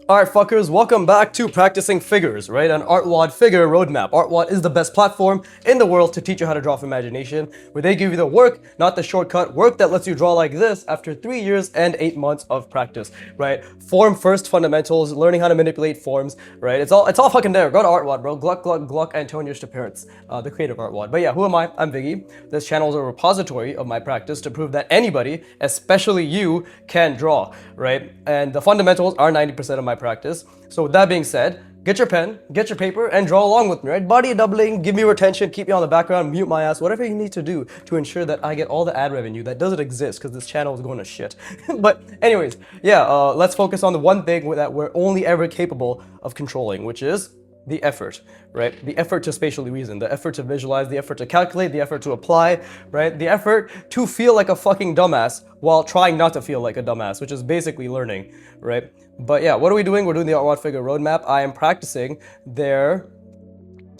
Alright fuckers, welcome back to Practicing Figures, right? An artwod figure roadmap. Artwod is the best platform in the world to teach you how to draw from imagination, where they give you the work, not the shortcut, work that lets you draw like this after 3 years and 8 months of practice, right? Form first fundamentals, learning how to manipulate forms, right? It's all fucking there. Go to Artwod, bro. Gluck, gluck, gluck, Antonio Parents, the creator of Artwod. But yeah, who am I? I'm Viggy. This channel is a repository of my practice to prove that anybody, especially you, can draw, right? And the fundamentals are 90% of my practice. So with that being said, get your pen, get your paper, and draw along with me, right? Body doubling, give me retention, keep me on the background, mute my ass, whatever you need to do to ensure that I get all the ad revenue that doesn't exist because this channel is going to shit. But anyways, yeah, let's focus on the one thing that we're only ever capable of controlling, which is the effort, right? The effort to spatially reason, the effort to visualize, the effort to calculate, the effort to apply, right? The effort to feel like a fucking dumbass while trying not to feel like a dumbass, which is basically learning, right? But yeah, what are we doing? We're doing the artwod figure roadmap. I am practicing their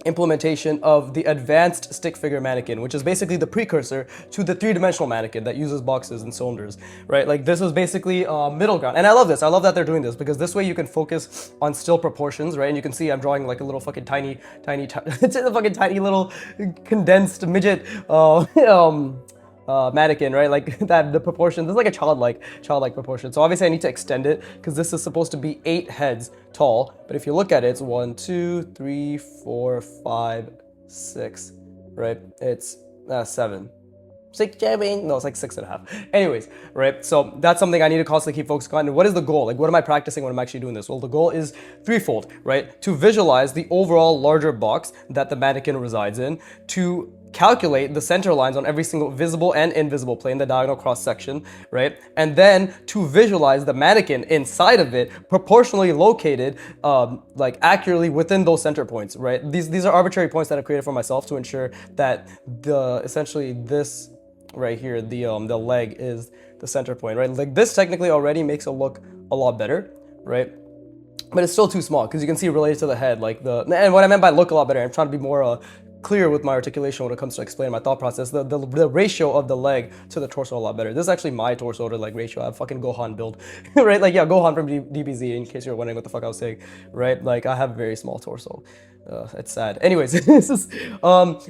implementation of the advanced stick figure mannequin, which is basically the precursor to the three-dimensional mannequin that uses boxes and cylinders, right? Like this is basically middle ground. And I love this. I love that they're doing this because this way you can focus on still proportions, right? And you can see I'm drawing like a little fucking tiny, it's a fucking tiny little condensed midget mannequin, right? Like that, the proportion, this is like a childlike proportion. So obviously I need to extend it because this is supposed to be 8 heads tall. But if you look at it, it's 1, 2, 3, 4, 5, 6, right? It's 7. 6, 7, no, it's like 6.5. Anyways, right? So that's something I need to constantly keep focusing on. And what is the goal? Like, what am I practicing when I'm actually doing this? Well, the goal is threefold, right? To visualize the overall larger box that the mannequin resides in, to calculate the center lines on every single visible and invisible plane, the diagonal cross section, right? And then to visualize the mannequin inside of it, proportionally located, like accurately within those center points, right? These are arbitrary points that I've created for myself to ensure that essentially this right here, the leg is the center point, right? Like this technically already makes it look a lot better, right? But it's still too small because you can see related to the head, like and what I meant by look a lot better, I'm trying to be more clear with my articulation when it comes to explaining my thought process. The ratio of the leg to the torso a lot better. This is actually my torso to leg ratio. I have fucking Gohan build, right? Like yeah, Gohan from DBZ, in case you're wondering what the fuck I was saying, right? Like I have a very small torso. It's sad. Anyways, this is,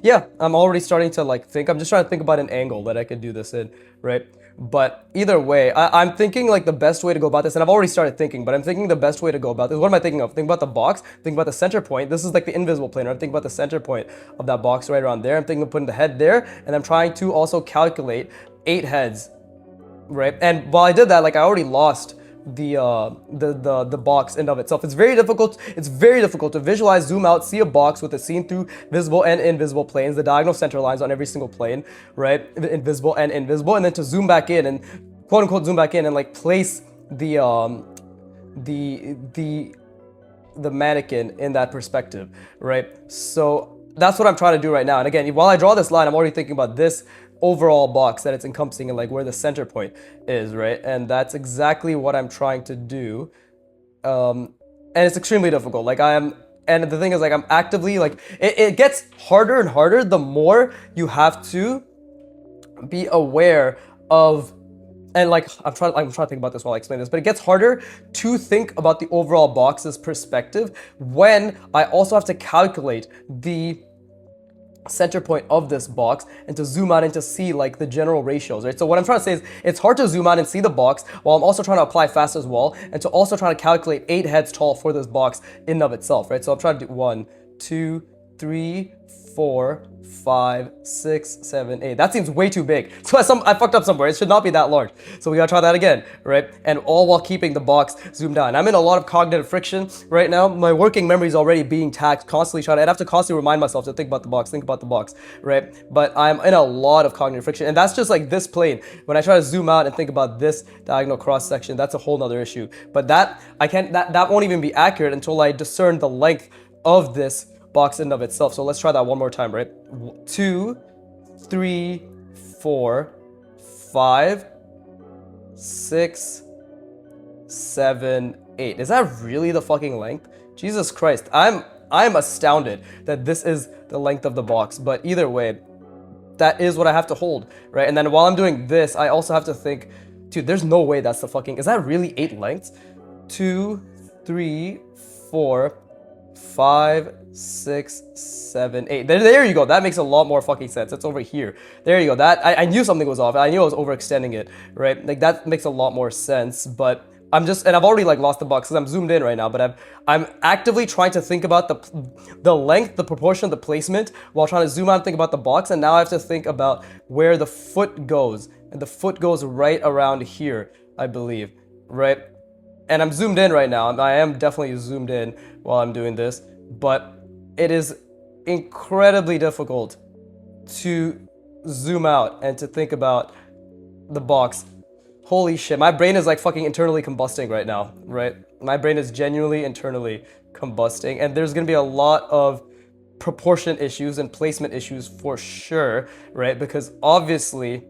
yeah, I'm already starting to like think, I'm just trying to think about an angle that I could do this in, right? But either way, I'm thinking like the best way to go about this, and I've already started thinking, but I'm thinking the best way to go about this. What am I thinking of? Think about the box, think about the center point. This is like the invisible plane. I'm thinking about the center point of that box right around there. I'm thinking of putting the head there, and I'm trying to also calculate 8 heads, right? And while I did that, like I already lost the box in of itself. It's very difficult to visualize, zoom out, see a box with it seen through visible and invisible planes, the diagonal center lines on every single plane, right? Invisible and invisible, and then to zoom back in and quote unquote zoom back in and like place the mannequin in that perspective, right? So that's what I'm trying to do right now. And again, while I draw this line, I'm already thinking about this overall box that it's encompassing and like where the center point is, right? And that's exactly what I'm trying to do. And it's extremely difficult. Like and the thing is like I'm actively like, it gets harder and harder the more you have to be aware of, and like I'm trying to think about this while I explain this, but it gets harder to think about the overall box's perspective when I also have to calculate the center point of this box and to zoom out and to see like the general ratios, right? So what I'm trying to say is it's hard to zoom out and see the box while I'm also trying to apply fast as well, and to also try to calculate 8 heads tall for this box in and of itself, right? So I'm trying to do 1, 2, 3, 4, 5, 6, 7, 8. That seems way too big. So I fucked up somewhere. It should not be that large. So we gotta try that again, right? And all while keeping the box zoomed down. I'm in a lot of cognitive friction right now. My working memory is already being taxed, constantly I'd have to constantly remind myself to think about the box, right? But I'm in a lot of cognitive friction. And that's just like this plane. When I try to zoom out and think about this diagonal cross section, that's a whole nother issue. But that won't even be accurate until I discern the length of this box in and of itself. So let's try that one more time, right? 2, 3, 4, 5, 6, 7, 8. Is that really the fucking length? Jesus Christ. I'm astounded that this is the length of the box, but either way, that is what I have to hold, right? And then while I'm doing this, I also have to think, dude, there's no way that's the fucking, is that really 8 lengths? 2, 3, 4, 5, 6, 7, 8. There you go. That makes a lot more fucking sense. It's over here. There you go. That I knew something was off. I knew I was overextending it, right? Like that makes a lot more sense. But I'm just, and I've already like lost the box because I'm zoomed in right now. But I'm actively trying to think about the length, the proportion, the placement, while trying to zoom out and think about the box. And now I have to think about where the foot goes, and the foot goes right around here, I believe, right? And I'm zoomed in right now. I am definitely zoomed in while I'm doing this, but it is incredibly difficult to zoom out and to think about the box. Holy shit, my brain is like fucking internally combusting right now, right? My brain is genuinely internally combusting, and there's gonna be a lot of proportion issues and placement issues for sure, right? Because obviously,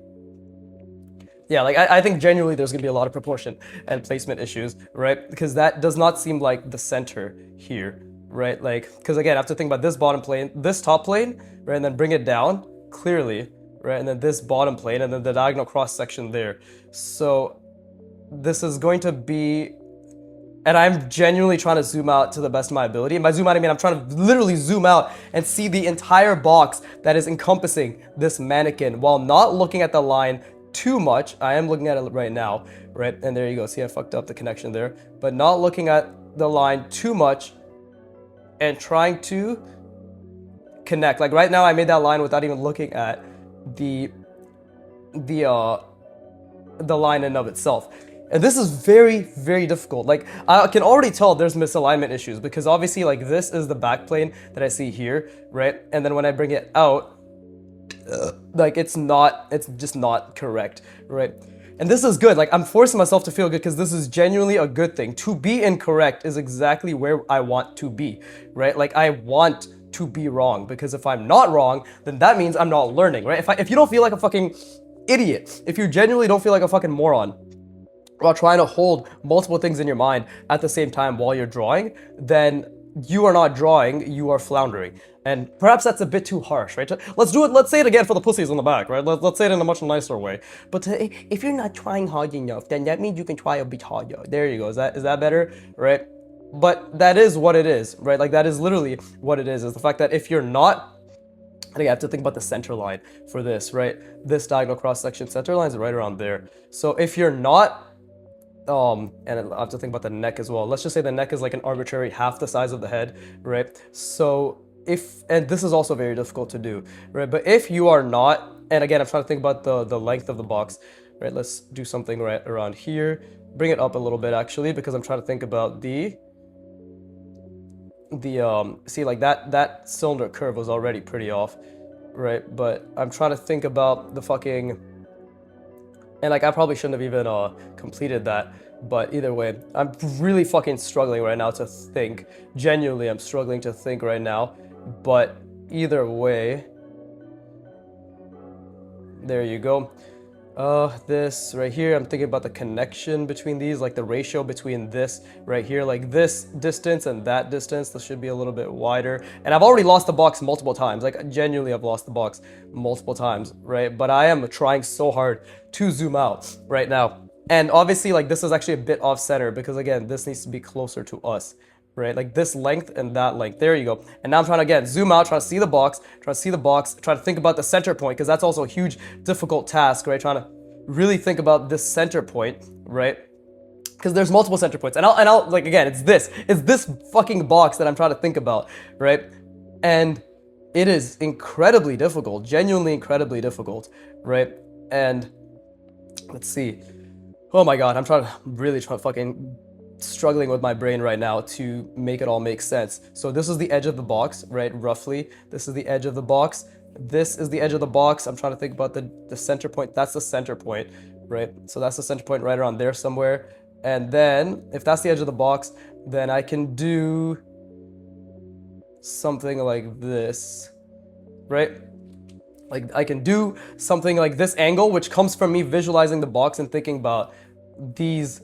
yeah, like I think genuinely there's gonna be a lot of proportion and placement issues, right? Because that does not seem like the center here, right? Like, because again, I have to think about this bottom plane, this top plane, right? And then bring it down clearly, right? And then this bottom plane, and then the diagonal cross section there. So this is going to be, and I'm genuinely trying to zoom out to the best of my ability. And by zoom out, I mean I'm trying to literally zoom out and see the entire box that is encompassing this mannequin while not looking at the line too much. I am looking at it right now, right? And there you go. See, I fucked up the connection there, but not looking at the line too much and trying to connect. Like right now, I made that line without even looking at the line in of itself. And this is very, very difficult. Like I can already tell there's misalignment issues because obviously like this is the back plane that I see here, right? And then when I bring it out, like it's just not correct, right? And this is good. Like I'm forcing myself to feel good because this is genuinely a good thing. To be incorrect is exactly where I want to be, right? Like I want to be wrong because if I'm not wrong, then that means I'm not learning, right? If you don't feel like a fucking idiot, if you genuinely don't feel like a fucking moron while trying to hold multiple things in your mind at the same time while you're drawing, then you are not drawing, you are floundering. And perhaps that's a bit too harsh, right? Let's do it, let's say it again for the pussies in the back, right? Let's say it in a much nicer way. But if you're not trying hard enough, then that means you can try a bit harder. There you go, is that better, right? But that is what it is, right? Like that is literally what it is the fact that if you're not, I think I have to think about the center line for this, right? This diagonal cross section center line is right around there. So if you're not, and I have to think about the neck as well. Let's just say the neck is like an arbitrary half the size of the head, right? So and this is also very difficult to do, right? But if you are not, and again, I'm trying to think about the length of the box, right? Let's do something right around here. Bring it up a little bit actually, because I'm trying to think about see like that cylinder curve was already pretty off, right? But I'm trying to think about the fucking, and like I probably shouldn't have even completed that, but either way, I'm really fucking struggling right now to think. Genuinely, I'm struggling to think right now, but either way, there you go. This right here, I'm thinking about the connection between these, like the ratio between this right here, like this distance and that distance. This should be a little bit wider. And I've already lost the box multiple times. Like genuinely, I've lost the box multiple times, right? But I am trying so hard to zoom out right now. And obviously, like this is actually a bit off center because again, this needs to be closer to us, right? Like this length and that length. There you go. And now I'm trying to again zoom out, trying to see the box, try to think about the center point because that's also a huge difficult task, right? Trying to really think about this center point, right? Because there's multiple center points. And I'll like again, it's this fucking box that I'm trying to think about, right? And it is incredibly difficult, genuinely incredibly difficult, right? And let's see. Oh my god, I'm really trying to fucking struggling with my brain right now to make it all make sense. So this is the edge of the box, right? Roughly, this is the edge of the box. This is the edge of the box. I'm trying to think about the center point. That's the center point, right? So that's the center point right around there somewhere. And then if that's the edge of the box, then I can do something like this, right? Like I can do something like this angle, which comes from me visualizing the box and thinking about these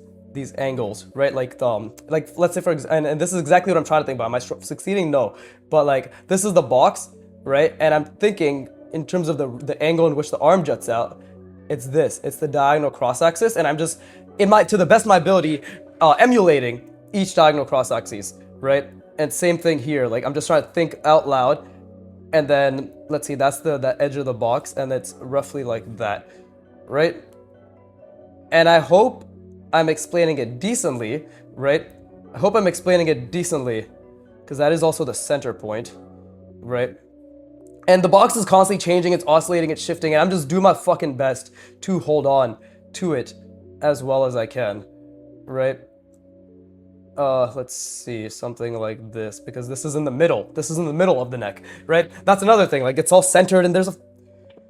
angles, right? Like let's say for example, and this is exactly what I'm trying to think about. Am I succeeding? No, but like this is the box, right? And I'm thinking in terms of the angle in which the arm juts out. It's the diagonal cross axis, and I'm just to the best of my ability emulating each diagonal cross axes, right? And same thing here. Like I'm just trying to think out loud, and then let's see, that's the edge of the box, and it's roughly like that, right? And I hope I'm explaining it decently, right? I hope I'm explaining it decently, because that is also the center point, right? And the box is constantly changing, it's oscillating, it's shifting, and I'm just doing my fucking best to hold on to it as well as I can, right? Let's see, something like this, because this is in the middle. This is in the middle of the neck, right? That's another thing, like it's all centered and there's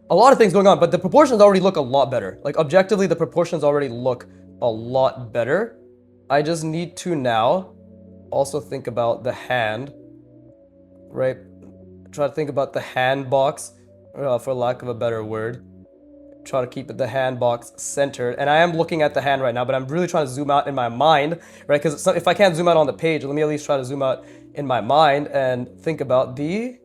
a lot of things going on, but the proportions already look a lot better. Like objectively, the proportions already look a lot better. I just need to now also think about the hand, right? Try to think about the hand box, for lack of a better word. Try to keep the hand box centered. And I am looking at the hand right now, but I'm really trying to zoom out in my mind, right? Because if I can't zoom out on the page, let me at least try to zoom out in my mind and think about the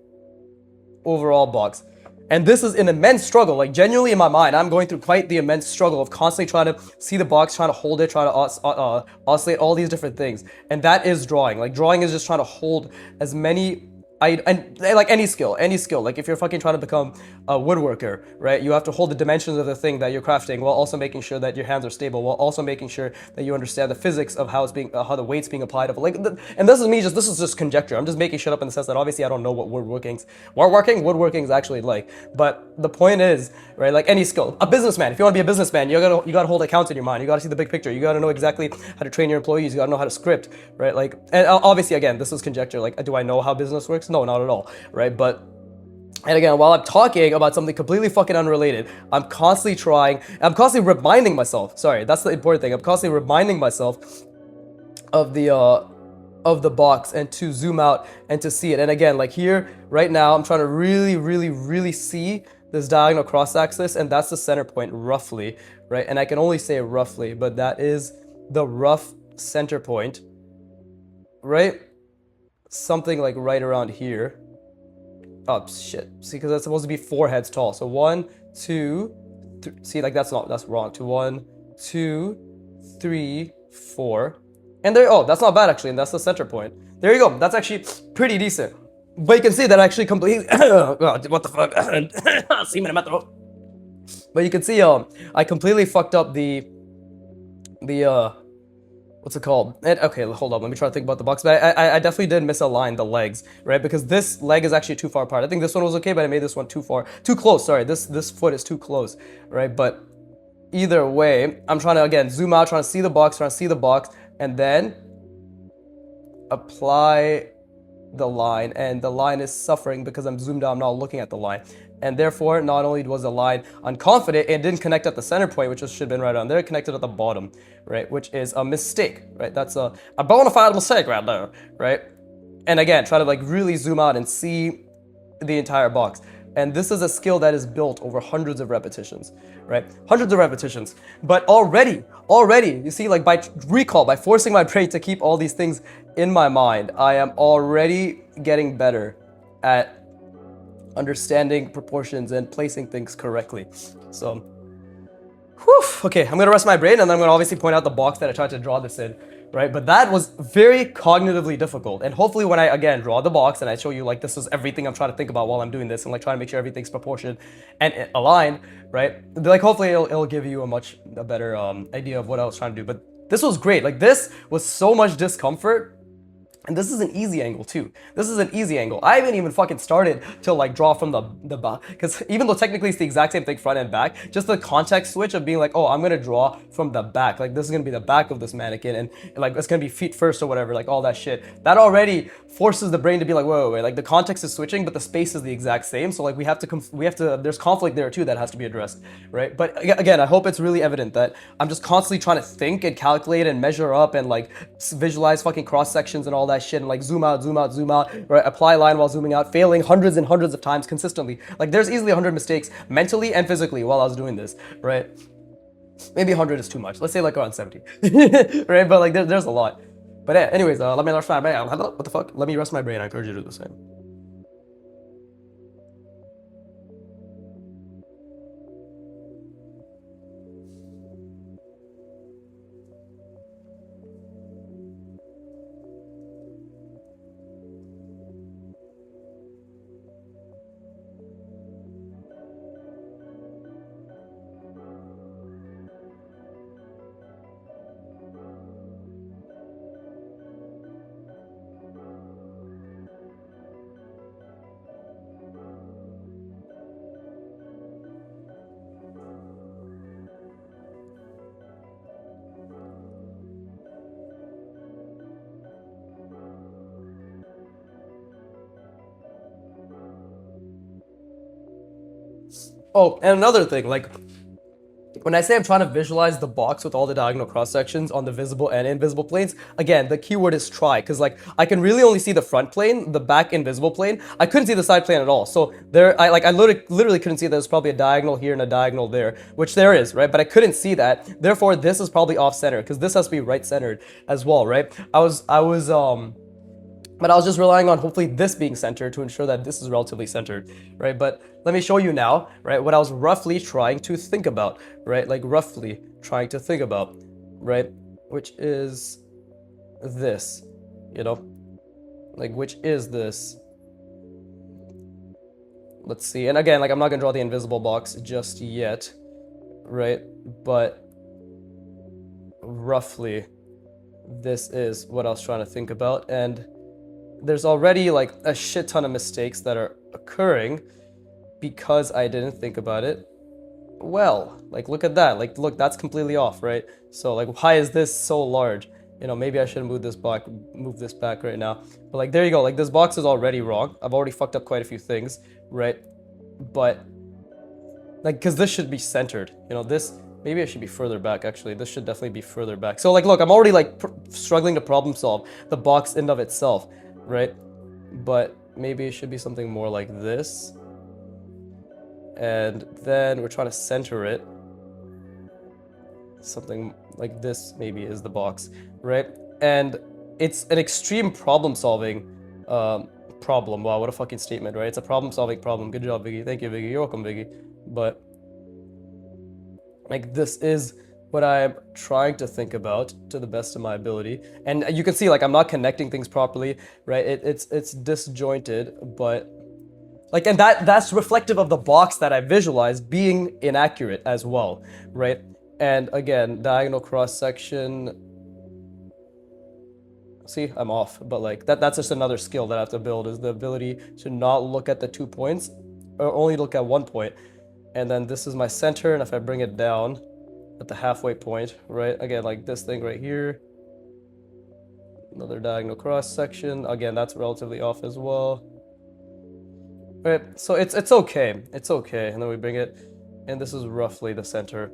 overall box. And this is an immense struggle. Like genuinely in my mind, I'm going through quite the immense struggle of constantly trying to see the box, trying to hold it, trying to oscillate all these different things. And that is drawing. Like drawing is just trying to hold as many and like any skill. Like if you're fucking trying to become a woodworker, right? You have to hold the dimensions of the thing that you're crafting while also making sure that your hands are stable, while also making sure that you understand the physics of how it's being, how the weight's being applied. And this is just conjecture. I'm just making shit up in the sense that obviously I don't know what woodworking is actually like. But the point is, right? Like any skill, a businessman. If you want to be a businessman, you gotta hold accounts in your mind. You gotta see the big picture. You gotta know exactly how to train your employees. You gotta know how to script, right? Like, and obviously, again, this is conjecture. Like, do I know how business works? No, not at all, right? But and again, while I'm talking about something completely fucking unrelated, I'm constantly reminding myself. Sorry, that's the important thing. I'm constantly reminding myself of the box and to zoom out and to see it. And again, like here, right now, I'm trying to really, really, really see this diagonal cross axis, and that's the center point roughly, right? And I can only say roughly, but that is the rough center point, right? Something like right around here. Oh shit! See, because that's supposed to be 4 heads tall. So 1, 2, see, like that's wrong. To 1, 2, 3, 4, and there. Oh, that's not bad actually, and that's the center point. There you go. That's actually pretty decent. But you can see that I actually completely. Oh, what the fuck? Semen in my throat. But you can see, I completely fucked up the what's it called? Okay, hold up. Let me try to think about the box. But I definitely did misalign the legs, right? Because this leg is actually too far apart. I think this one was okay, but I made this one too close. Sorry, this foot is too close, right? But either way, I'm trying to again zoom out, trying to see the box, and then apply the line. And the line is suffering because I'm zoomed out. I'm not looking at the line. And therefore, not only was the line unconfident, it didn't connect at the center point, which should have been right on there, it connected at the bottom, right? Which is a mistake, right? That's a bona fide mistake right there, right? And again, try to like really zoom out and see the entire box. And this is a skill that is built over hundreds of repetitions, right? Hundreds of repetitions. But already, you see, like by recall, by forcing my brain to keep all these things in my mind, I am already getting better at understanding proportions and placing things correctly. So, whew, okay, I'm gonna rest my brain and then I'm gonna obviously point out the box that I tried to draw this in, right? But that was very cognitively difficult. And hopefully when I, again, draw the box and I show you like this is everything I'm trying to think about while I'm doing this and like trying to make sure everything's proportioned and aligned, right? Like hopefully it'll give you a better idea of what I was trying to do. But this was great. Like this was so much discomfort. And this is an easy angle too. This is an easy angle. I haven't even fucking started to like draw from the back, because even though technically it's the exact same thing front and back, just the context switch of being like, oh, I'm gonna draw from the back. Like this is gonna be the back of this mannequin, and like it's gonna be feet first or whatever. Like all that shit. That already forces the brain to be like, wait. Like the context is switching, but the space is the exact same. So like we have to. There's conflict there too that has to be addressed, right? But again, I hope it's really evident that I'm just constantly trying to think and calculate and measure up and like visualize fucking cross sections and all that shit and like zoom out, right? Apply line while zooming out, failing hundreds and hundreds of times consistently. Like there's easily 100 mistakes mentally and physically while I was doing this, right? Maybe 100 is too much. Let's say like around 70, right? But like there's a lot. But yeah, anyways, let me rest my brain. What the fuck? Let me rest my brain. I encourage you to do the same. Oh, and another thing, like when I say I'm trying to visualize the box with all the diagonal cross sections on the visible and invisible planes, again, the keyword is try, because like I can really only see the front plane, the back invisible plane. I couldn't see the side plane at all. So there, I literally couldn't see there's probably a diagonal here and a diagonal there, which there is, right? But I couldn't see that. Therefore, this is probably off center because this has to be right centered as well, right? But I was just relying on hopefully this being centered to ensure that this is relatively centered, right? But let me show you now, right, what I was roughly trying to think about, right? Like roughly trying to think about, right? Which is this, you know? Like, which is this? Let's see. And again, like I'm not gonna draw the invisible box just yet, right? But roughly, this is what I was trying to think about. And there's already like a shit ton of mistakes that are occurring because I didn't think about it well. Like, look at that. Like, look, that's completely off, right? So like, why is this so large? You know, maybe I should move this back right now. But like, there you go. Like, this box is already wrong. I've already fucked up quite a few things, right? But like, because this should be centered, you know, this, maybe I should be further back, actually. This should definitely be further back. So like, look, I'm already like struggling to problem solve the box in of itself, right? But maybe it should be something more like this. And then we're trying to center it. Something like this maybe is the box, right? And it's an extreme problem solving problem. Wow, what a fucking statement, right? It's a problem solving problem. Good job, Viggy. Thank you, Viggy. You're welcome, Viggy. But like, this is what I'm trying to think about to the best of my ability. And you can see like I'm not connecting things properly, right? It's disjointed, but like, and that's reflective of the box that I visualized being inaccurate as well, right? And again, diagonal cross section. See, I'm off, but like that's just another skill that I have to build, is the ability to not look at the 2 points or only look at 1 point. And then this is my center, and if I bring it down at the halfway point, right? Again, like this thing right here. Another diagonal cross section. Again, that's relatively off as well. Right, so it's okay. It's okay. And then we bring it, and this is roughly the center.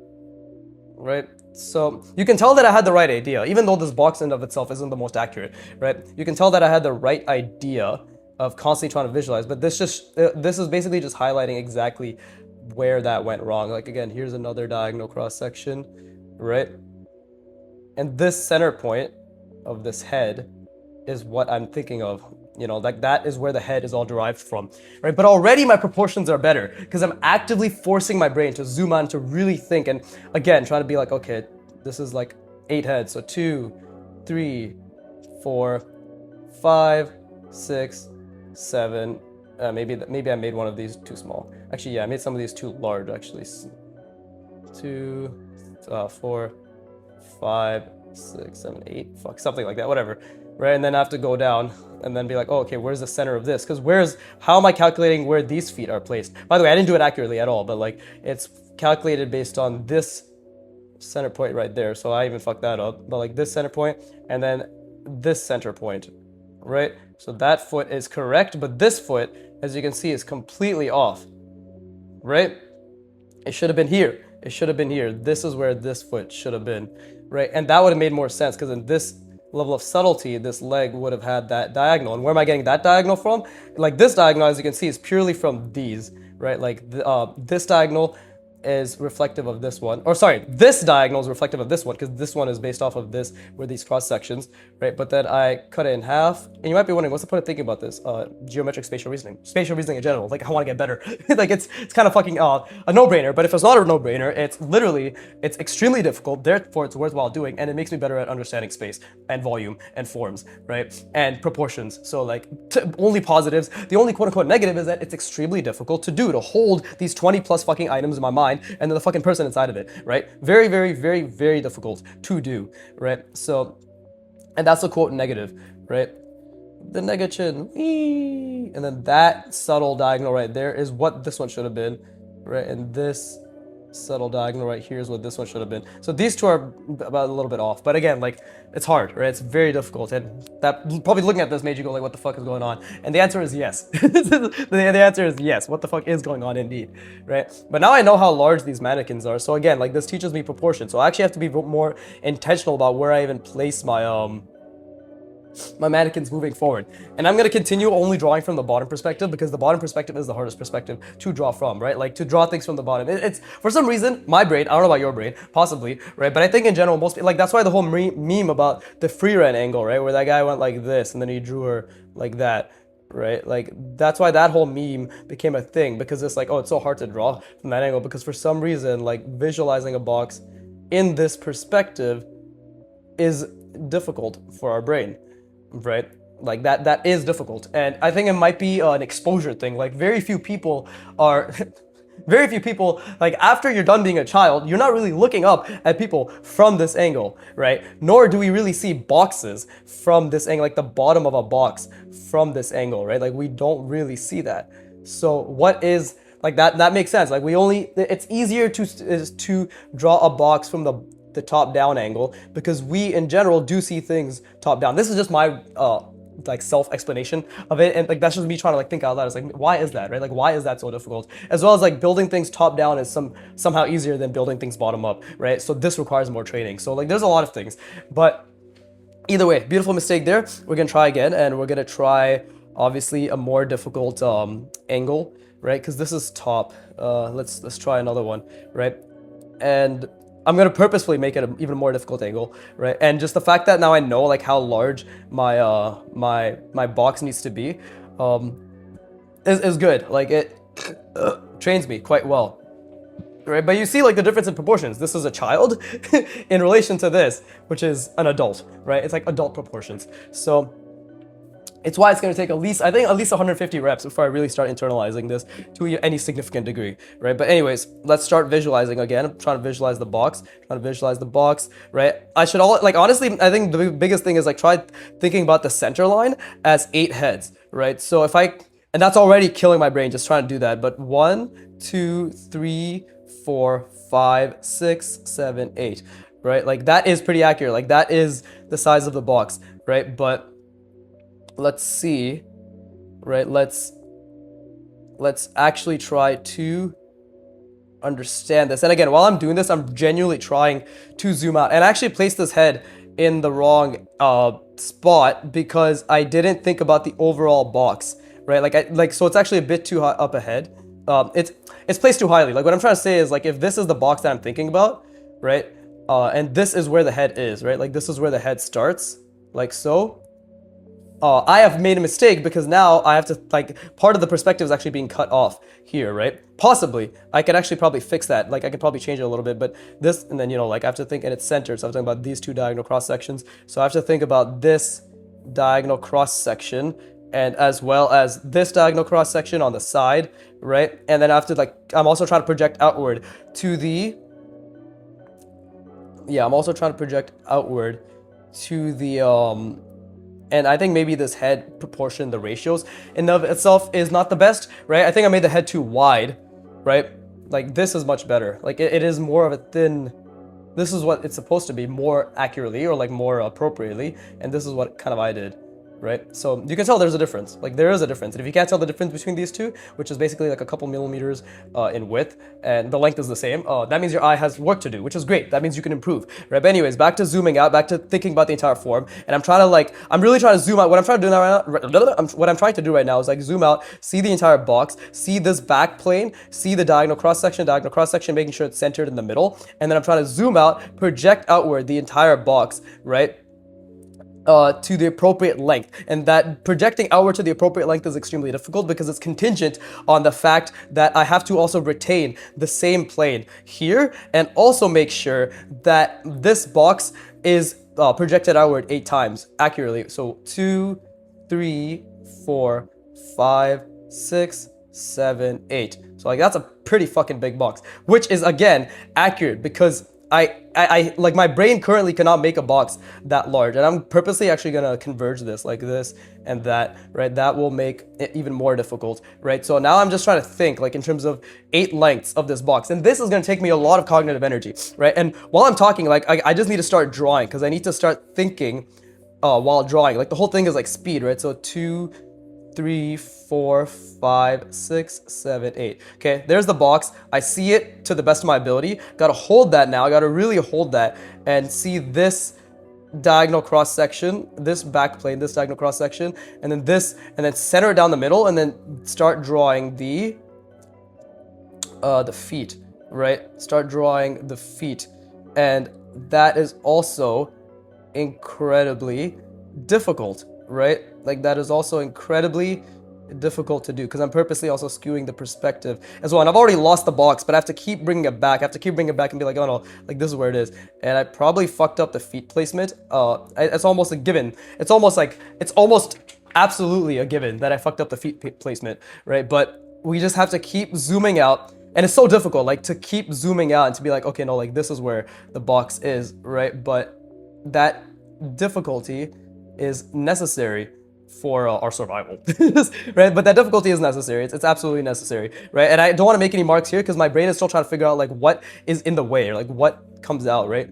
Right? So you can tell that I had the right idea, even though this box in of itself isn't the most accurate, right? You can tell that I had the right idea of constantly trying to visualize, but this is basically just highlighting exactly where that went wrong. Like, again, here's another diagonal cross section, right? And this center point of this head is what I'm thinking of. You know, like that is where the head is all derived from, right? But already my proportions are better because I'm actively forcing my brain to zoom out and to really think. And again, trying to be like, okay, this is like 8 heads. So 2, 3, 4, 5, 6, 7. Maybe I made one of these too small. Actually, yeah, I made some of these too large, actually. 2, 4, 5, 6, 7, 8. Fuck, something like that, whatever. Right, and then I have to go down and then be like, oh, okay, where's the center of this? Because how am I calculating where these feet are placed? By the way, I didn't do it accurately at all, but like it's calculated based on this center point right there. So I even fucked that up. But like this center point and then this center point, right? So that foot is correct, but this foot, as you can see, is completely off, right? It should have been here. It should have been here. This is where this foot should have been, right? And that would have made more sense because in this level of subtlety, this leg would have had that diagonal. And where am I getting that diagonal from? Like this diagonal, as you can see, is purely from these, right? Like this diagonal is reflective of this one. Or sorry, this diagonal is reflective of this one because this one is based off of this, where these cross sections, right? But then I cut it in half. And you might be wondering, what's the point of thinking about this? Geometric spatial reasoning. Spatial reasoning in general. Like, I want to get better. Like, it's kind of fucking a no-brainer. But if it's not a no-brainer, it's extremely difficult. Therefore, it's worthwhile doing. And it makes me better at understanding space and volume and forms, right? And proportions. So like, only positives. The only quote-unquote negative is that it's extremely difficult to do, to hold these 20 plus fucking items in my mind and then the fucking person inside of it, right? Very, very, very, very difficult to do, right? So, and that's the quote negative, right? The negachin, and then that subtle diagonal right there is what this one should have been, right? And this settle diagonal right here is what this one should have been. So these two are about a little bit off. But again, like, it's hard, right? It's very difficult. And that probably looking at this made you go like, what the fuck is going on? And the answer is yes. The answer is yes. What the fuck is going on indeed, right? But now I know how large these mannequins are. So again, like, this teaches me proportion. So I actually have to be more intentional about where I even place my mannequins moving forward. And I'm going to continue only drawing from the bottom perspective, because the bottom perspective is the hardest perspective to draw from, right? Like, to draw things from the bottom. It's for some reason, my brain, I don't know about your brain, possibly, right? But I think in general, most people, like, that's why the whole meme about the free rent angle, right? Where that guy went like this and then he drew her like that, right? Like, that's why that whole meme became a thing, because it's like, oh, it's so hard to draw from that angle, because for some reason, like, visualizing a box in this perspective is difficult for our brain, right? Like, that is difficult. And I think it might be an exposure thing. Like, very few people are very few people, like, after you're done being a child, you're not really looking up at people from this angle, right? Nor do we really see boxes from this angle, like the bottom of a box from this angle, right? Like, we don't really see that. So what is, like, that makes sense. Like, it's easier to draw a box from the top down angle, because we in general do see things top down. This is just my like self explanation of it, and like that's just me trying to like think out loud. It's like, why is that, right? Like, why is that so difficult? As well as like building things top down is somehow easier than building things bottom up, right? So this requires more training. So like there's a lot of things, but either way, beautiful mistake there. We're gonna try again, and we're gonna try obviously a more difficult angle, right? Because this is top. Let's try another one, right? And I'm gonna purposefully make it an even more difficult angle, right? And just the fact that now I know like how large my my box needs to be, is good. Like, it trains me quite well, right? But you see like the difference in proportions. This is a child in relation to this, which is an adult, right? It's like adult proportions. So it's why it's going to take at least 150 reps before I really start internalizing this to any significant degree, right? But anyways, let's start visualizing again. I'm trying to visualize the box, right? Honestly, I think the biggest thing is like try thinking about the center line as 8 heads, right? So and that's already killing my brain just trying to do that. But 1, 2, 3, 4, 5, 6, 7, 8, right? Like, that is pretty accurate. Like, that is the size of the box, right? But let's see, right? Let's actually try to understand this. And again, while I'm doing this, I'm genuinely trying to zoom out, and I actually placed this head in the wrong spot because I didn't think about the overall box, right? So it's actually a bit too high up ahead. It's placed too highly. Like, what I'm trying to say is, like, if this is the box that I'm thinking about, right? And this is where the head is, right? Like, this is where the head starts, like so. I have made a mistake because now I have to, like, part of the perspective is actually being cut off here, right? Possibly, I could actually probably fix that. Like, I could probably change it a little bit, but this, and then, like, I have to think, and it's centered, so I'm talking about these two diagonal cross sections. So I have to think about this diagonal cross section, and as well as this diagonal cross section on the side, right? And then I have to, like, I'm also trying to project outward to the, and I think maybe this head proportion, the ratios in of itself is not the best, right? I think I made the head too wide, right? Like, this is much better. Like, it is more of a thin, this is what it's supposed to be more accurately, or like more appropriately. And this is what kind of I did, right? So you can tell there's a difference. Like, there is a difference. And if you can't tell the difference between these two, which is basically like a couple millimeters in width, and the length is the same, that means your eye has work to do, which is great. That means you can improve, right? But anyways, back to zooming out, back to thinking about the entire form. And I'm really trying to zoom out. What I'm trying to do right now is like zoom out, see the entire box, see this back plane, see the diagonal cross section, making sure it's centered in the middle. And then I'm trying to zoom out, project outward the entire box, right? To the appropriate length. And that projecting outward to the appropriate length is extremely difficult because it's contingent on the fact that I have to also retain the same plane here, and also make sure that this box is projected outward 8 times accurately. So 2, 3, 4, 5, 6, 7, 8. So like, that's a pretty fucking big box, which is again accurate because like my brain currently cannot make a box that large, and I'm purposely actually gonna converge this like this and that, right? That will make it even more difficult, right? So now I'm just trying to think like in terms of 8 lengths of this box, and this is gonna take me a lot of cognitive energy, right? And while I'm talking, like I just need to start drawing because I need to start thinking while drawing. Like the whole thing is like speed, right? So 2, 3, 4, 5, 6, 7, 8. Okay, there's the box. I see it to the best of my ability. Gotta hold that now. I gotta really hold that and see this diagonal cross section, this back plane, this diagonal cross section, and then this, and then center it down the middle, and then start drawing the feet, right? Start drawing the feet, and that is also incredibly difficult, right? Like that is also incredibly difficult to do because I'm purposely also skewing the perspective as well. And I've already lost the box, but I have to keep bringing it back. I have to keep bringing it back and be like, oh no, like this is where it is. And I probably fucked up the feet placement. It's almost a given. It's almost absolutely a given that I fucked up the feet placement, right? But we just have to keep zooming out. And it's so difficult, like to keep zooming out and to be like, okay, no, like this is where the box is, right? But that difficulty is necessary for our survival, right? But that difficulty is necessary. It's absolutely necessary, right? And I don't want to make any marks here because my brain is still trying to figure out like what is in the way, or like what comes out, right?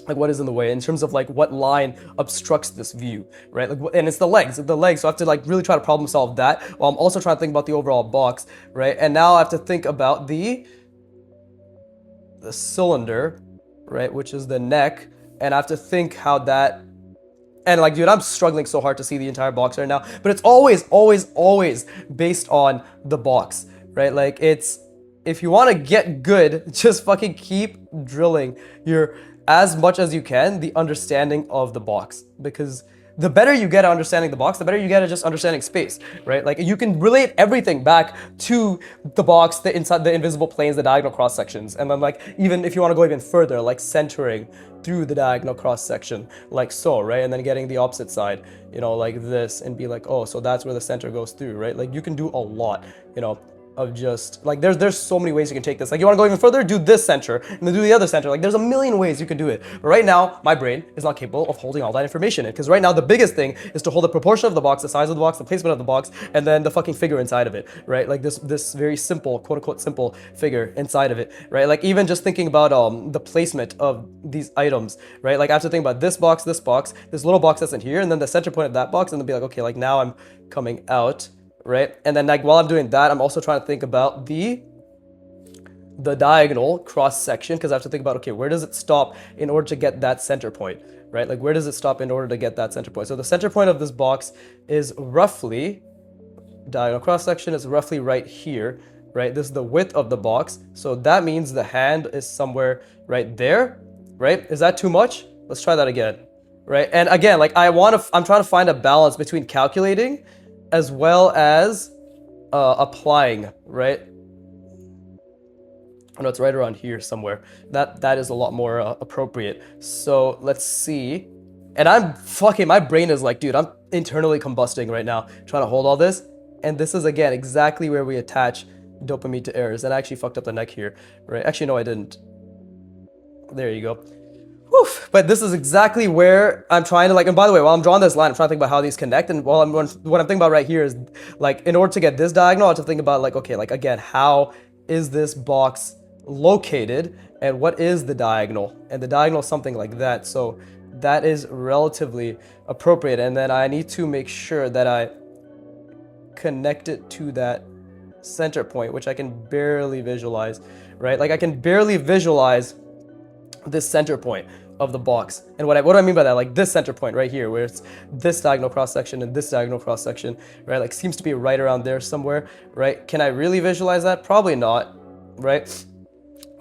Like what is in the way in terms of like what line obstructs this view, right? Like, and it's the legs. So I have to like really try to problem solve that while I'm also trying to think about the overall box, right? And now I have to think about the cylinder, right? Which is the neck, and I have to think how that. And like, dude, I'm struggling so hard to see the entire box right now, but it's always based on the box, right? Like it's, if you want to get good, just fucking keep drilling your, as much as you can, the understanding of the box, because the better you get at understanding the box, the better you get at just understanding space, right? Like you can relate everything back to the box, the inside, the invisible planes, the diagonal cross sections, and then like even if you want to go even further, like centering through the diagonal cross section, like so, right? And then getting the opposite side, you know, like this, and be like, oh, so that's where the center goes through, right? Like you can do a lot, you know, of just like there's so many ways you can take this. Like you want to go even further, do this center and then do the other center. Like there's a million ways you can do it. But right now, my brain is not capable of holding all that information in, because right now the biggest thing is to hold the proportion of the box, the size of the box, the placement of the box, and then the fucking figure inside of it, right? Like this very simple, quote unquote simple figure inside of it, right? Like even just thinking about the placement of these items, right? Like I have to think about this box, this little box that's in here, and then the center point of that box, and then be like, okay, like now I'm coming out, right? And then like while I'm doing that, I'm also trying to think about the diagonal cross section, because I have to think about, okay, where does it stop in order to get that center point, right? Like where does it stop in order to get that center point? So the center point of this box is roughly, diagonal cross section is roughly right here, right? This is the width of the box, so that means the hand is somewhere right there, right? Is that too much? Let's try that again, right? And again, like I'm trying to find a balance between calculating as well as applying, right? I know it's right around here somewhere. That is a lot more appropriate. So let's see. And my brain is like, dude, I'm internally combusting right now, trying to hold all this. And this is, again, exactly where we attach dopamine to errors. And I actually fucked up the neck here, right? Actually, no, I didn't. There you go. Woof. But this is exactly where I'm trying to, like, and by the way, while I'm drawing this line, I'm trying to think about how these connect. And what I'm thinking about right here is, like, in order to get this diagonal, I have to think about, like, okay, like, again, how is this box located and what is the diagonal? And the diagonal is something like that. So that is relatively appropriate. And then I need to make sure that I connect it to that center point, which I can barely visualize, right? Like I can barely visualize this center point of the box. And what do I mean by that? Like this center point right here, where it's this diagonal cross section and this diagonal cross section, right? Like seems to be right around there somewhere, right? Can I really visualize that? Probably not, right?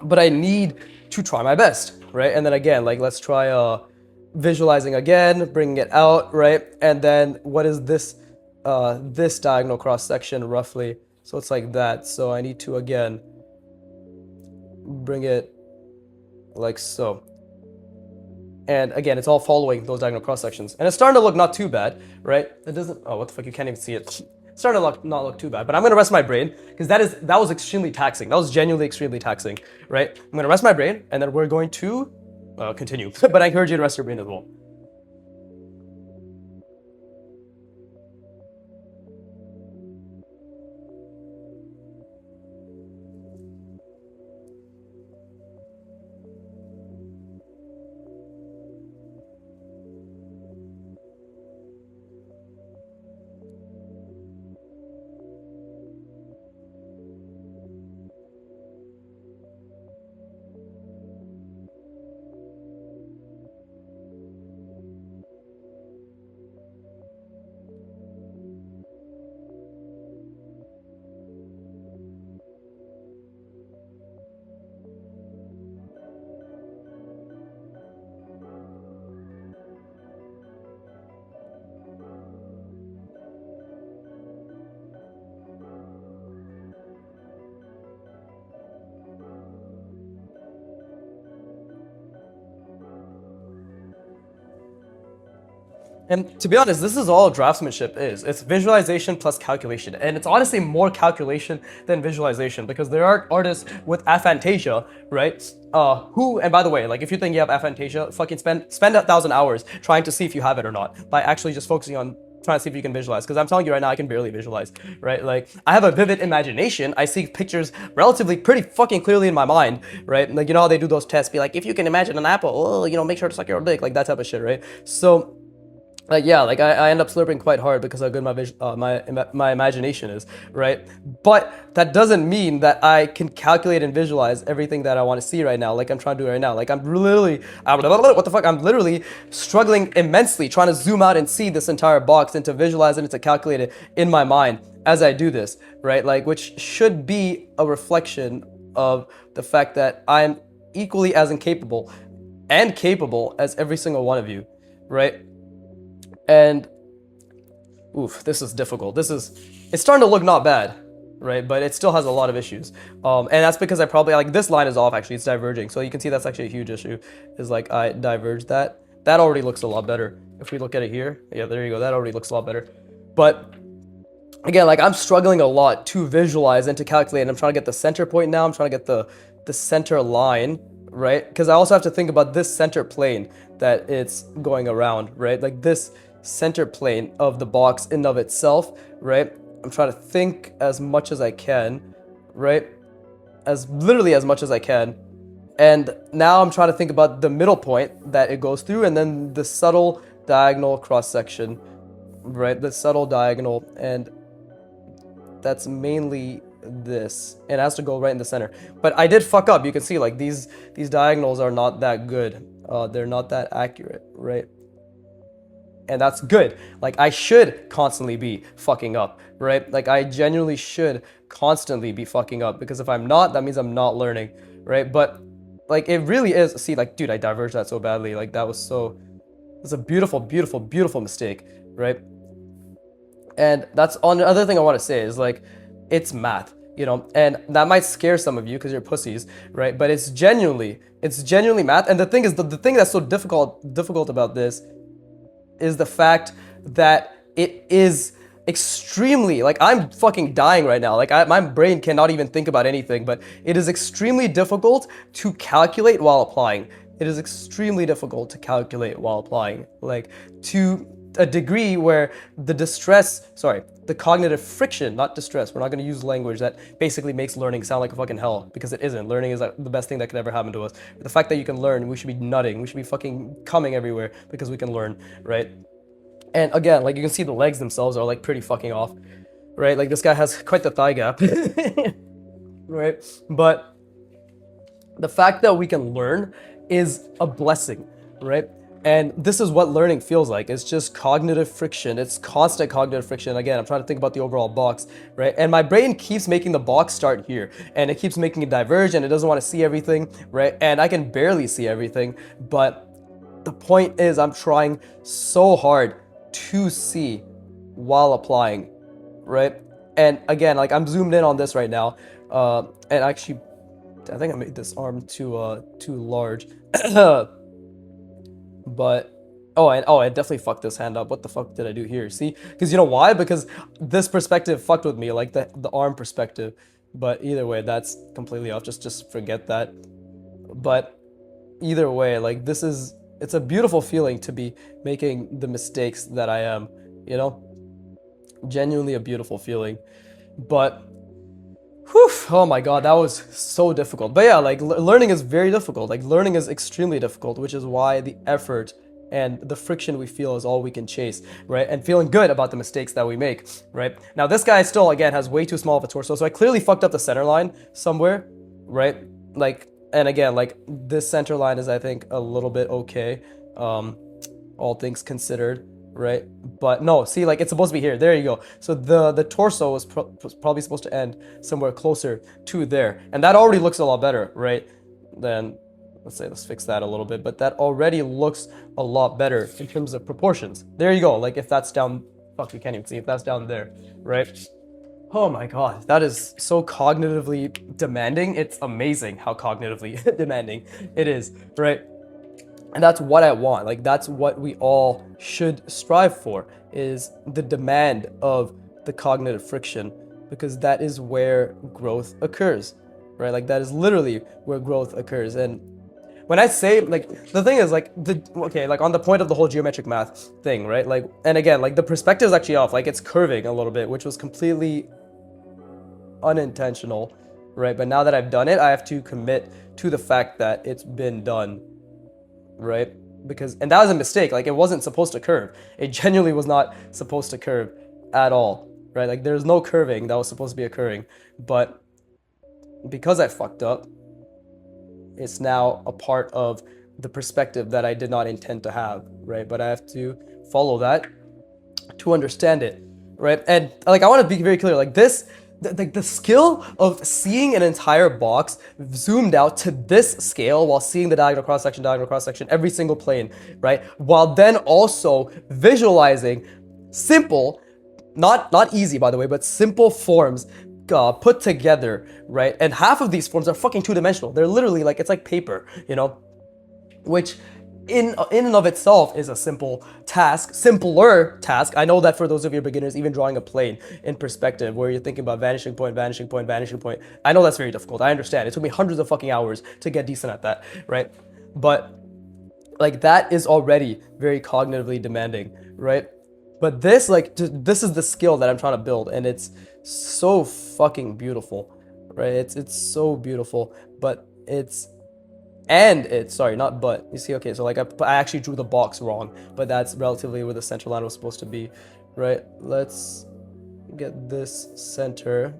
But I need to try my best, right? And then again, like let's try visualizing again, bringing it out, right? And then what is this this diagonal cross section roughly? So it's like that. So I need to again bring it like so. And again, it's all following those diagonal cross sections. And it's starting to look not too bad, right? It doesn't, oh, what the fuck, you can't even see it. starting to not look too bad. But I'm gonna rest my brain because that was extremely taxing. That was genuinely extremely taxing, right? I'm gonna rest my brain, and then we're going to continue. But I encourage you to rest your brain as well. And to be honest, this is all draftsmanship is. It's visualization plus calculation. And it's honestly more calculation than visualization because there are artists with aphantasia, right? Who, and by the way, like if you think you have aphantasia, fucking spend 1,000 hours trying to see if you have it or not by actually just focusing on trying to see if you can visualize. Because I'm telling you right now, I can barely visualize, right? Like I have a vivid imagination. I see pictures relatively pretty fucking clearly in my mind, right? Like you know how they do those tests, be like, if you can imagine an apple, oh, you know, make sure to suck your dick, like that type of shit, right? So like yeah, like I end up slurping quite hard because how good my imagination is, right? But that doesn't mean that I can calculate and visualize everything that I want to see right now, like I'm trying to do right now. Like what the fuck? I'm literally struggling immensely trying to zoom out and see this entire box and to visualize it and to calculate it in my mind as I do this, right? Like which should be a reflection of the fact that I'm equally as incapable and capable as every single one of you, right? And oof, this is difficult. It's starting to look not bad, right? But it still has a lot of issues. And that's because I probably, like this line is off actually, it's diverging. So you can see that's actually a huge issue, is like I diverged that. That already looks a lot better. If we look at it here, yeah, there you go. That already looks a lot better. But again, like I'm struggling a lot to visualize and to calculate. And I'm trying to get the center point now. I'm trying to get the center line, right? Because I also have to think about this center plane that it's going around, right? Like this center plane of the box in of itself, right? I'm trying to think as much as I can, right? As literally as much as I can. And now I'm trying to think about the middle point that it goes through and then the subtle diagonal cross section, right? The subtle diagonal, and that's mainly this. It has to go right in the center. But I did fuck up. You can see like these diagonals are not that good. They're not that accurate, right? And that's good. Like I should constantly be fucking up, right? Like I genuinely should constantly be fucking up because if I'm not, that means I'm not learning, right? But like it really is. See, like dude, I diverged that so badly. Like it's a beautiful, beautiful, beautiful mistake, right? And that's on the other thing I want to say is like it's math, you know, and that might scare some of you because you're pussies, right? But it's genuinely math. And the thing is, the thing that's so difficult about this is the fact that it is extremely, like I'm fucking dying right now. Like my brain cannot even think about anything, but it is extremely difficult to calculate while applying. It is extremely difficult to calculate while applying, like to a degree where the cognitive friction, not distress. We're not going to use language that basically makes learning sound like a fucking hell because it isn't. Learning is the best thing that could ever happen to us. The fact that you can learn, we should be nutting. We should be fucking coming everywhere because we can learn, right? And again, like you can see the legs themselves are like pretty fucking off, right? Like this guy has quite the thigh gap, right? But the fact that we can learn is a blessing, right? And this is what learning feels like. It's just cognitive friction. It's constant cognitive friction. Again, I'm trying to think about the overall box, right? And my brain keeps making the box start here and it keeps making it diverge and it doesn't want to see everything, right? And I can barely see everything. But the point is I'm trying so hard to see while applying, right? And again, like I'm zoomed in on this right now. And actually, I think I made this arm too large. But I definitely fucked this hand up. What the fuck did I do here? See, because you know why? Because this perspective fucked with me, like the arm perspective. But either way, that's completely off. Just forget that. But either way, like it's a beautiful feeling to be making the mistakes that I am. You know, genuinely a beautiful feeling. But whew, oh my god, that was so difficult. But yeah, like learning is very difficult. Like learning is extremely difficult, which is why the effort and the friction we feel is all we can chase, right? And feeling good about the mistakes that we make, right? Now this guy still again has way too small of a torso, so I clearly fucked up the center line somewhere, right? Like, and again, like this center line is I think a little bit okay, all things considered, right? But no, see, like it's supposed to be here. There you go. So the torso was probably supposed to end somewhere closer to there, and that already looks a lot better, right? Then let's fix that a little bit, but that already looks a lot better in terms of proportions. There you go. Like if that's down, fuck, you can't even see if that's down there, right? Oh my god, that is so cognitively demanding. It's amazing how cognitively demanding it is, right? And that's what I want. Like that's what we all should strive for, is the demand of the cognitive friction, because that is where growth occurs, right? Like that is literally where growth occurs. And when I say, like, the thing is, like, okay, like on the point of the whole geometric math thing, right? Like, and again, like the perspective is actually off. Like it's curving a little bit, which was completely unintentional, right? But now that I've done it, I have to commit to the fact that it's been done, right? Because, and that was a mistake. Like it wasn't supposed to curve. It genuinely was not supposed to curve at all, right? Like there's no curving that was supposed to be occurring. But because I fucked up, it's now a part of the perspective that I did not intend to have, right? But I have to follow that to understand it, right? And like I want to be very clear, like this, the skill of seeing an entire box zoomed out to this scale while seeing the diagonal cross section, every single plane, right? While then also visualizing simple, not easy by the way, but simple forms put together, right? And half of these forms are fucking two-dimensional. They're literally like, it's like paper, you know, which in and of itself is a simple task, simpler task. I know that for those of you beginners, even drawing a plane in perspective where you're thinking about vanishing point, I know that's very difficult. I understand. It took me hundreds of fucking hours to get decent at that, right? But like that is already very cognitively demanding, right? But this, like, this is the skill that I'm trying to build, and it's so fucking beautiful, right? It's so beautiful, but sorry, not but. You see, okay, so like I actually drew the box wrong, but that's relatively where the center line was supposed to be, right? Let's get this center.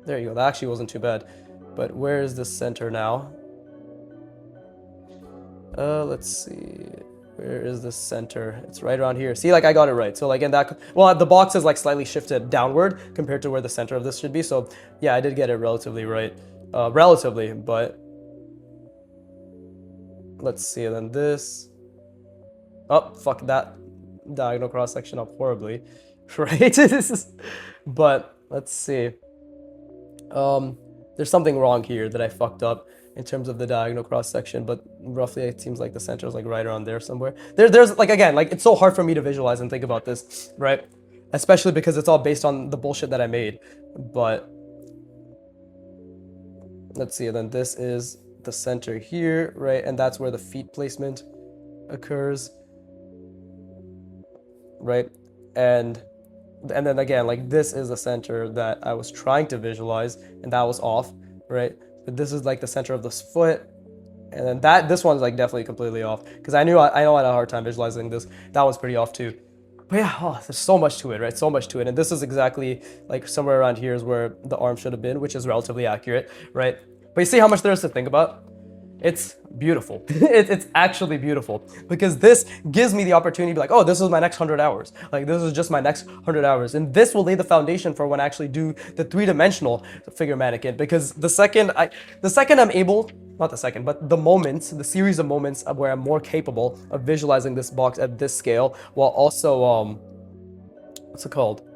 There you go. That actually wasn't too bad. But where is the center now? Let's see. Where is the center? It's right around here. See, like I got it right. So like in that, well, the box is like slightly shifted downward compared to where the center of this should be. So yeah, I did get it relatively right. Relatively, but let's see. And then this. Oh, fuck that diagonal cross section up horribly, right? But let's see. There's something wrong here that I fucked up in terms of the diagonal cross section, but roughly it seems like the center is like right around there somewhere. There's like, again, like it's so hard for me to visualize and think about this, right? Especially because it's all based on the bullshit that I made. But let's see, then this is the center here, right? And that's where the feet placement occurs, right? And then again, like this is the center that I was trying to visualize, and that was off, right? But this is like the center of this foot, and then this one's like definitely completely off, because I know I had a hard time visualizing this. That one's pretty off too. But yeah, there's so much to it, right? So much to it. And this is exactly like somewhere around here is where the arm should have been, which is relatively accurate, right? But you see how much there is to think about? It's beautiful. It's actually beautiful, because this gives me the opportunity to be like, oh, this is my next 100 hours. Like this is just my next 100 hours. And this will lay the foundation for when I actually do the three-dimensional figure mannequin, because the second I'm able, not the second, but the series of moments where I'm more capable of visualizing this box at this scale, while also, what's it called?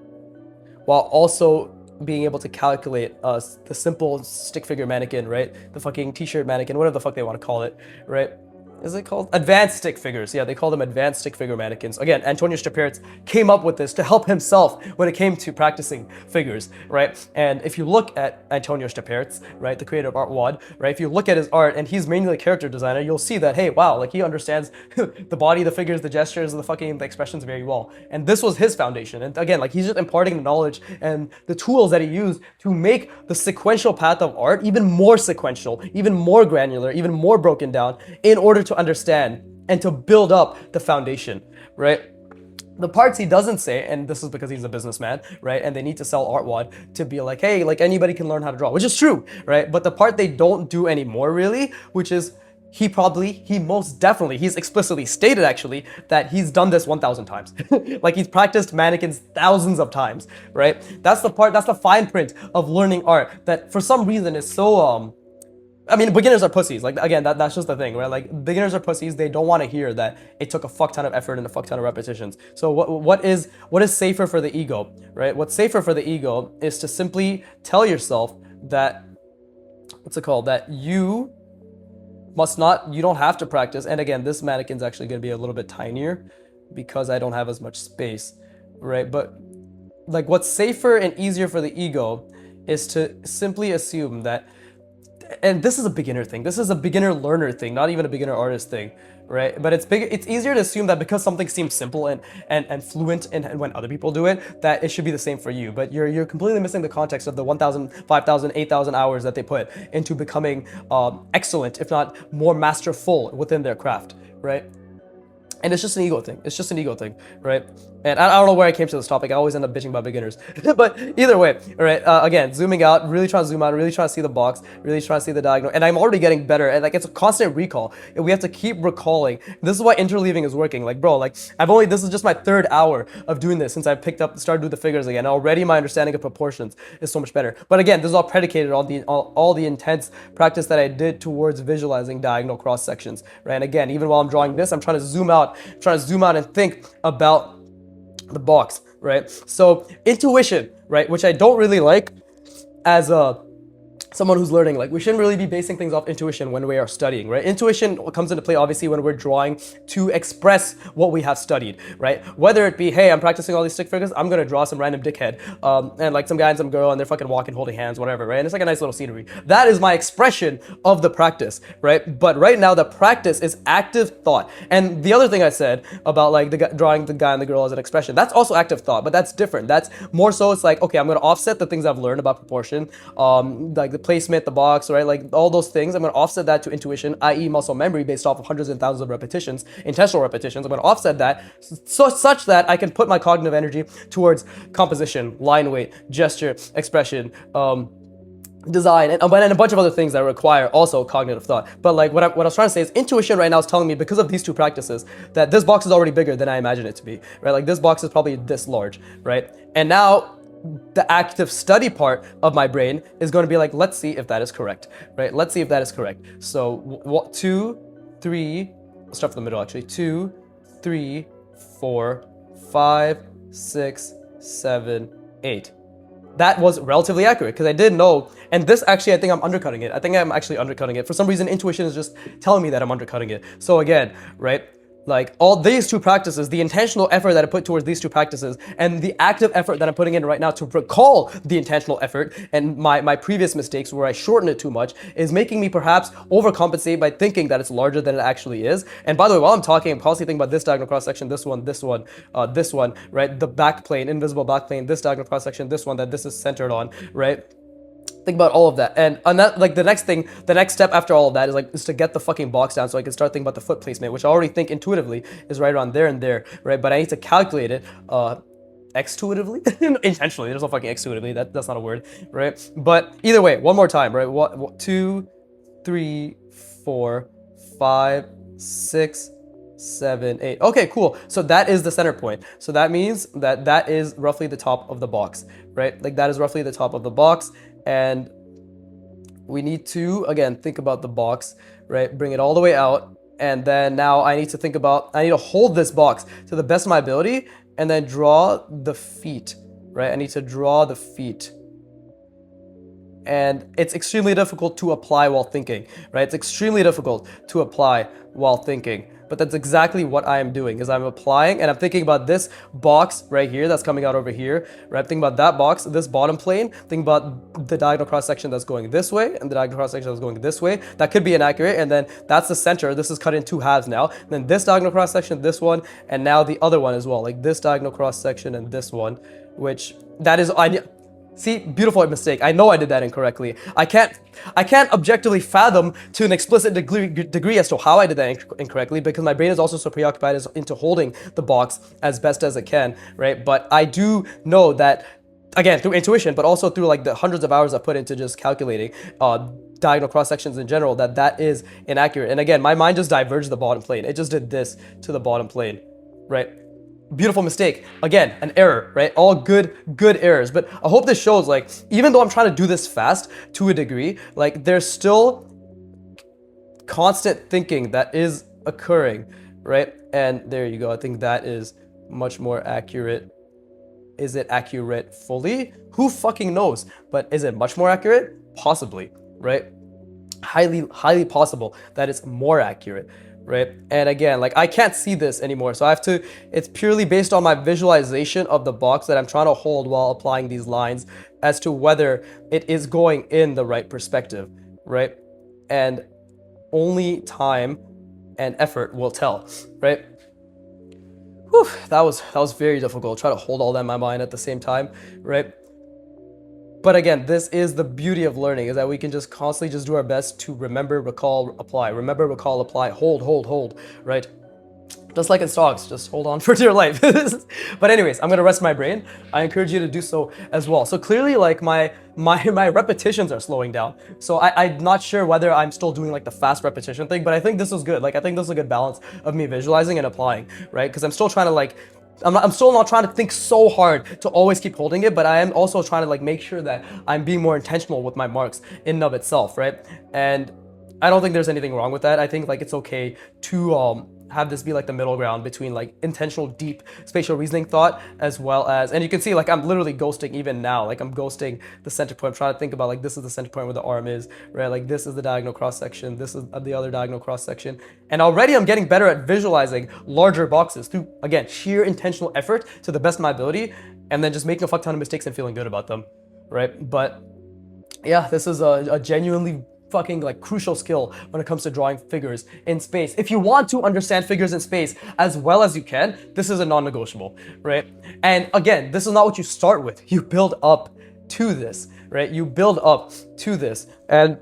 While also being able to calculate the simple stick figure mannequin, right? The fucking t-shirt mannequin, whatever the fuck they want to call it, right? is it called? Advanced stick figures. Yeah, they call them advanced stick figure mannequins. Again, Antonio Staperitz came up with this to help himself when it came to practicing figures, right? And if you look at Antonio Staperitz, right, the creator of artwod, right, if you look at his art, and he's mainly a character designer, you'll see that, hey, wow, like he understands the body, the figures, the gestures, the expressions very well. And this was his foundation. And again, like he's just imparting the knowledge and the tools that he used to make the sequential path of art even more sequential, even more granular, even more broken down in order to understand and to build up the foundation, right? The parts he doesn't say, and this is because he's a businessman, right? And they need to sell artwod to be like, hey, like anybody can learn how to draw, which is true, right? But the part they don't do anymore really, which is he's explicitly stated actually that he's done this 1,000 times. Like he's practiced mannequins thousands of times, right? That's the part, that's the fine print of learning art that for some reason is so, I mean, beginners are pussies. Like, again, that's just the thing, right? Like, beginners are pussies. They don't want to hear that it took a fuck ton of effort and a fuck ton of repetitions. So what is safer for the ego, right? What's safer for the ego is to simply tell yourself that, that you don't have to practice. And again, this mannequin's actually going to be a little bit tinier because I don't have as much space, right? But like what's safer and easier for the ego is to simply assume that, and this is a beginner thing. This is a beginner learner thing, not even a beginner artist thing, right? But it's easier to assume that because something seems simple and fluent and when other people do it, that it should be the same for you. But you're completely missing the context of the 1,000, 5,000, 8,000 hours that they put into becoming excellent, if not more masterful within their craft, right? And it's just an ego thing. It's just an ego thing, right? And I don't know where I came to this topic. I always end up bitching about beginners. But either way, right? Again, zooming out, really trying to zoom out, really trying to see the box, really trying to see the diagonal. And I'm already getting better. And like, it's a constant recall. And we have to keep recalling. This is why interleaving is working. Like, bro, like this is just my 3rd hour of doing this since I started doing the figures again. Already my understanding of proportions is so much better. But again, this is all predicated on all the intense practice that I did towards visualizing diagonal cross sections, right? And again, even while I'm drawing this, I'm trying to zoom out and think about the box, right? So intuition, right, which I don't really like as someone who's learning, like we shouldn't really be basing things off intuition when we are studying, right? Intuition comes into play obviously when we're drawing to express what we have studied, right? Whether it be, hey, I'm practicing all these stick figures, I'm gonna draw some random dickhead, and like some guy and some girl and they're fucking walking, holding hands, whatever, right? And it's like a nice little scenery. That is my expression of the practice, right? But right now the practice is active thought. And the other thing I said about like drawing the guy and the girl as an expression, that's also active thought, but that's different. That's more so it's like, okay, I'm gonna offset the things I've learned about proportion, like the placement, the box, right? Like all those things, I'm going to offset that to intuition, i.e. muscle memory based off of hundreds and thousands of repetitions, intentional repetitions. I'm going to offset that such that I can put my cognitive energy towards composition, line weight, gesture, expression, design, and a bunch of other things that require also cognitive thought. But like what I was trying to say is intuition right now is telling me because of these two practices that this box is already bigger than I imagine it to be, right? Like this box is probably this large, right? And now the active study part of my brain is going to be like, let's see if that is correct, right? Let's see if that is correct. So 2, 3, let's start from the middle actually. 2, 3, 4, 5, 6, 7, 8. That was relatively accurate because I did know, and this actually, I think I'm undercutting it. I think I'm actually undercutting it. For some reason, intuition is just telling me that I'm undercutting it. So again, right? Like all these two practices, the intentional effort that I put towards these two practices and the active effort that I'm putting in right now to recall the intentional effort and my previous mistakes where I shortened it too much is making me perhaps overcompensate by thinking that it's larger than it actually is. And by the way, while I'm talking, I'm constantly thinking about this diagonal cross section, this one, right? The back plane, invisible back plane, this diagonal cross section, this one that this is centered on, right? Think about all of that, and on that, like the next step after all of that is to get the fucking box down so I can start thinking about the foot placement, which I already think intuitively is right around there and there, right? But I need to calculate it extuitively, intentionally. There's no fucking extuitively. That's not a word, right? But either way, one more time, right? 2, 3, 4, 5, 6, 7, 8. Okay, cool. So that is the center point. So that means that is roughly the top of the box, right? Like that is roughly the top of the box. And we need to, again, think about the box, right? Bring it all the way out. And then now I need to hold this box to the best of my ability and then draw the feet, right? I need to draw the feet. and it's extremely difficult to apply while thinking, right? It's extremely difficult to apply while thinking. But that's exactly what I am doing, is I'm applying and I'm thinking about this box right here that's coming out over here, right? I'm thinking about that box, this bottom plane, thinking about the diagonal cross section that's going this way and the diagonal cross section that's going this way. That could be inaccurate, and then that's the center. This is cut in two halves now. And then this diagonal cross section, this one, and now the other one as well, like this diagonal cross section and this one, which that is, see, beautiful mistake. I know I did that incorrectly. I can't objectively fathom to an explicit degree as to how I did that incorrectly, because my brain is also so preoccupied into holding the box as best as it can, right? But I do know that, again, through intuition, but also through like the hundreds of hours I put into just calculating diagonal cross sections in general, that is inaccurate. And again, my mind just diverged the bottom plane. It just did this to the bottom plane, right? Beautiful mistake. Again, an error, right? All good errors. But I hope this shows, like, even though I'm trying to do this fast to a degree, like, there's still constant thinking that is occurring, right? And there you go. I think that is much more accurate. Is it accurate fully? Who fucking knows? But is it much more accurate? Possibly, right? Highly possible that it's more accurate, right? And again, like, I can't see this anymore, so I have to, it's purely based on my visualization of the box that I'm trying to hold while applying these lines as to whether it is going in the right perspective, right? And only time and effort will tell, right? Whew, that was very difficult. Try to hold all that in my mind at the same time, right? But again, this is the beauty of learning, is that we can just constantly just do our best to remember, recall, apply. Remember, recall, apply. Hold, right? Just like in stocks, just hold on for dear life. But anyways, I'm gonna rest my brain. I encourage you to do so as well. So clearly, like, my repetitions are slowing down. So I'm not sure whether I'm still doing like the fast repetition thing, but I think this is good. Like, I think this is a good balance of me visualizing and applying, right? Because I'm still trying to like, I'm still not trying to think so hard to always keep holding it, but I am also trying to like make sure that I'm being more intentional with my marks in and of itself, right? And I don't think there's anything wrong with that. I think like it's okay to have this be like the middle ground between like intentional deep spatial reasoning thought, as well as, and you can see like I'm literally ghosting even now, like I'm ghosting the center point. I'm trying to think about like, this is the center point where the arm is, right? Like this is the diagonal cross section, this is the other diagonal cross section, and already I'm getting better at visualizing larger boxes through, again, sheer intentional effort to the best of my ability, and then just making a fuck ton of mistakes and feeling good about them, right? But yeah, this is a genuinely fucking like crucial skill when it comes to drawing figures in space. If you want to understand figures in space as well as you can, this is a non-negotiable, right? And again, this is not what you start with. You build up to this, right? You build up to this. And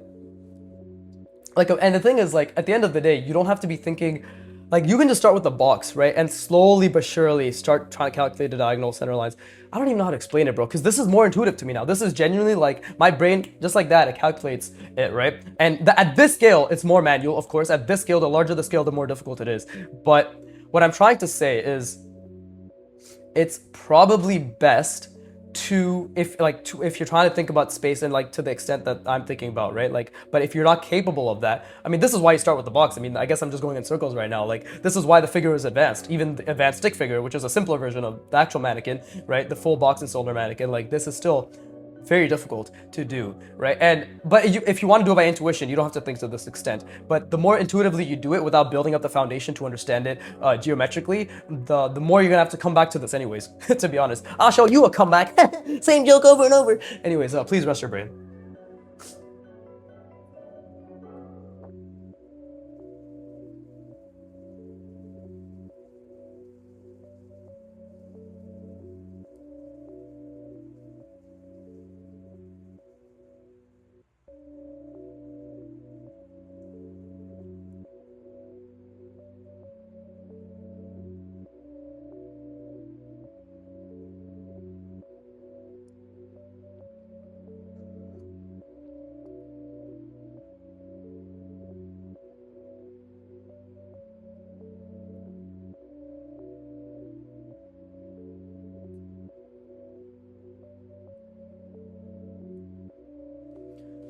like, and the thing is, like, at the end of the day, you don't have to be thinking, like, you can just start with the box, right? And slowly but surely start trying to calculate the diagonal center lines. I don't even know how to explain it, bro, because this is more intuitive to me now. This is genuinely like my brain, just like that, it calculates it, right? And at this scale, it's more manual, of course. At this scale, the larger the scale, the more difficult it is. But what I'm trying to say is, it's probably best to, if you're trying to think about space and like to the extent that I'm thinking about, right? Like, but if you're not capable of that, I mean, this is why you start with the box. I mean, I guess I'm just going in circles right now. Like, this is why the figure is advanced. Even the advanced stick figure, which is a simpler version of the actual mannequin, right? The full box and solar mannequin, like, this is still very difficult to do, right? But if you want to do it by intuition, you don't have to think to this extent. But the more intuitively you do it without building up the foundation to understand it geometrically, the more you're gonna have to come back to this anyways, to be honest. I'll show you a comeback. Same joke over and over. Anyways, please rest your brain.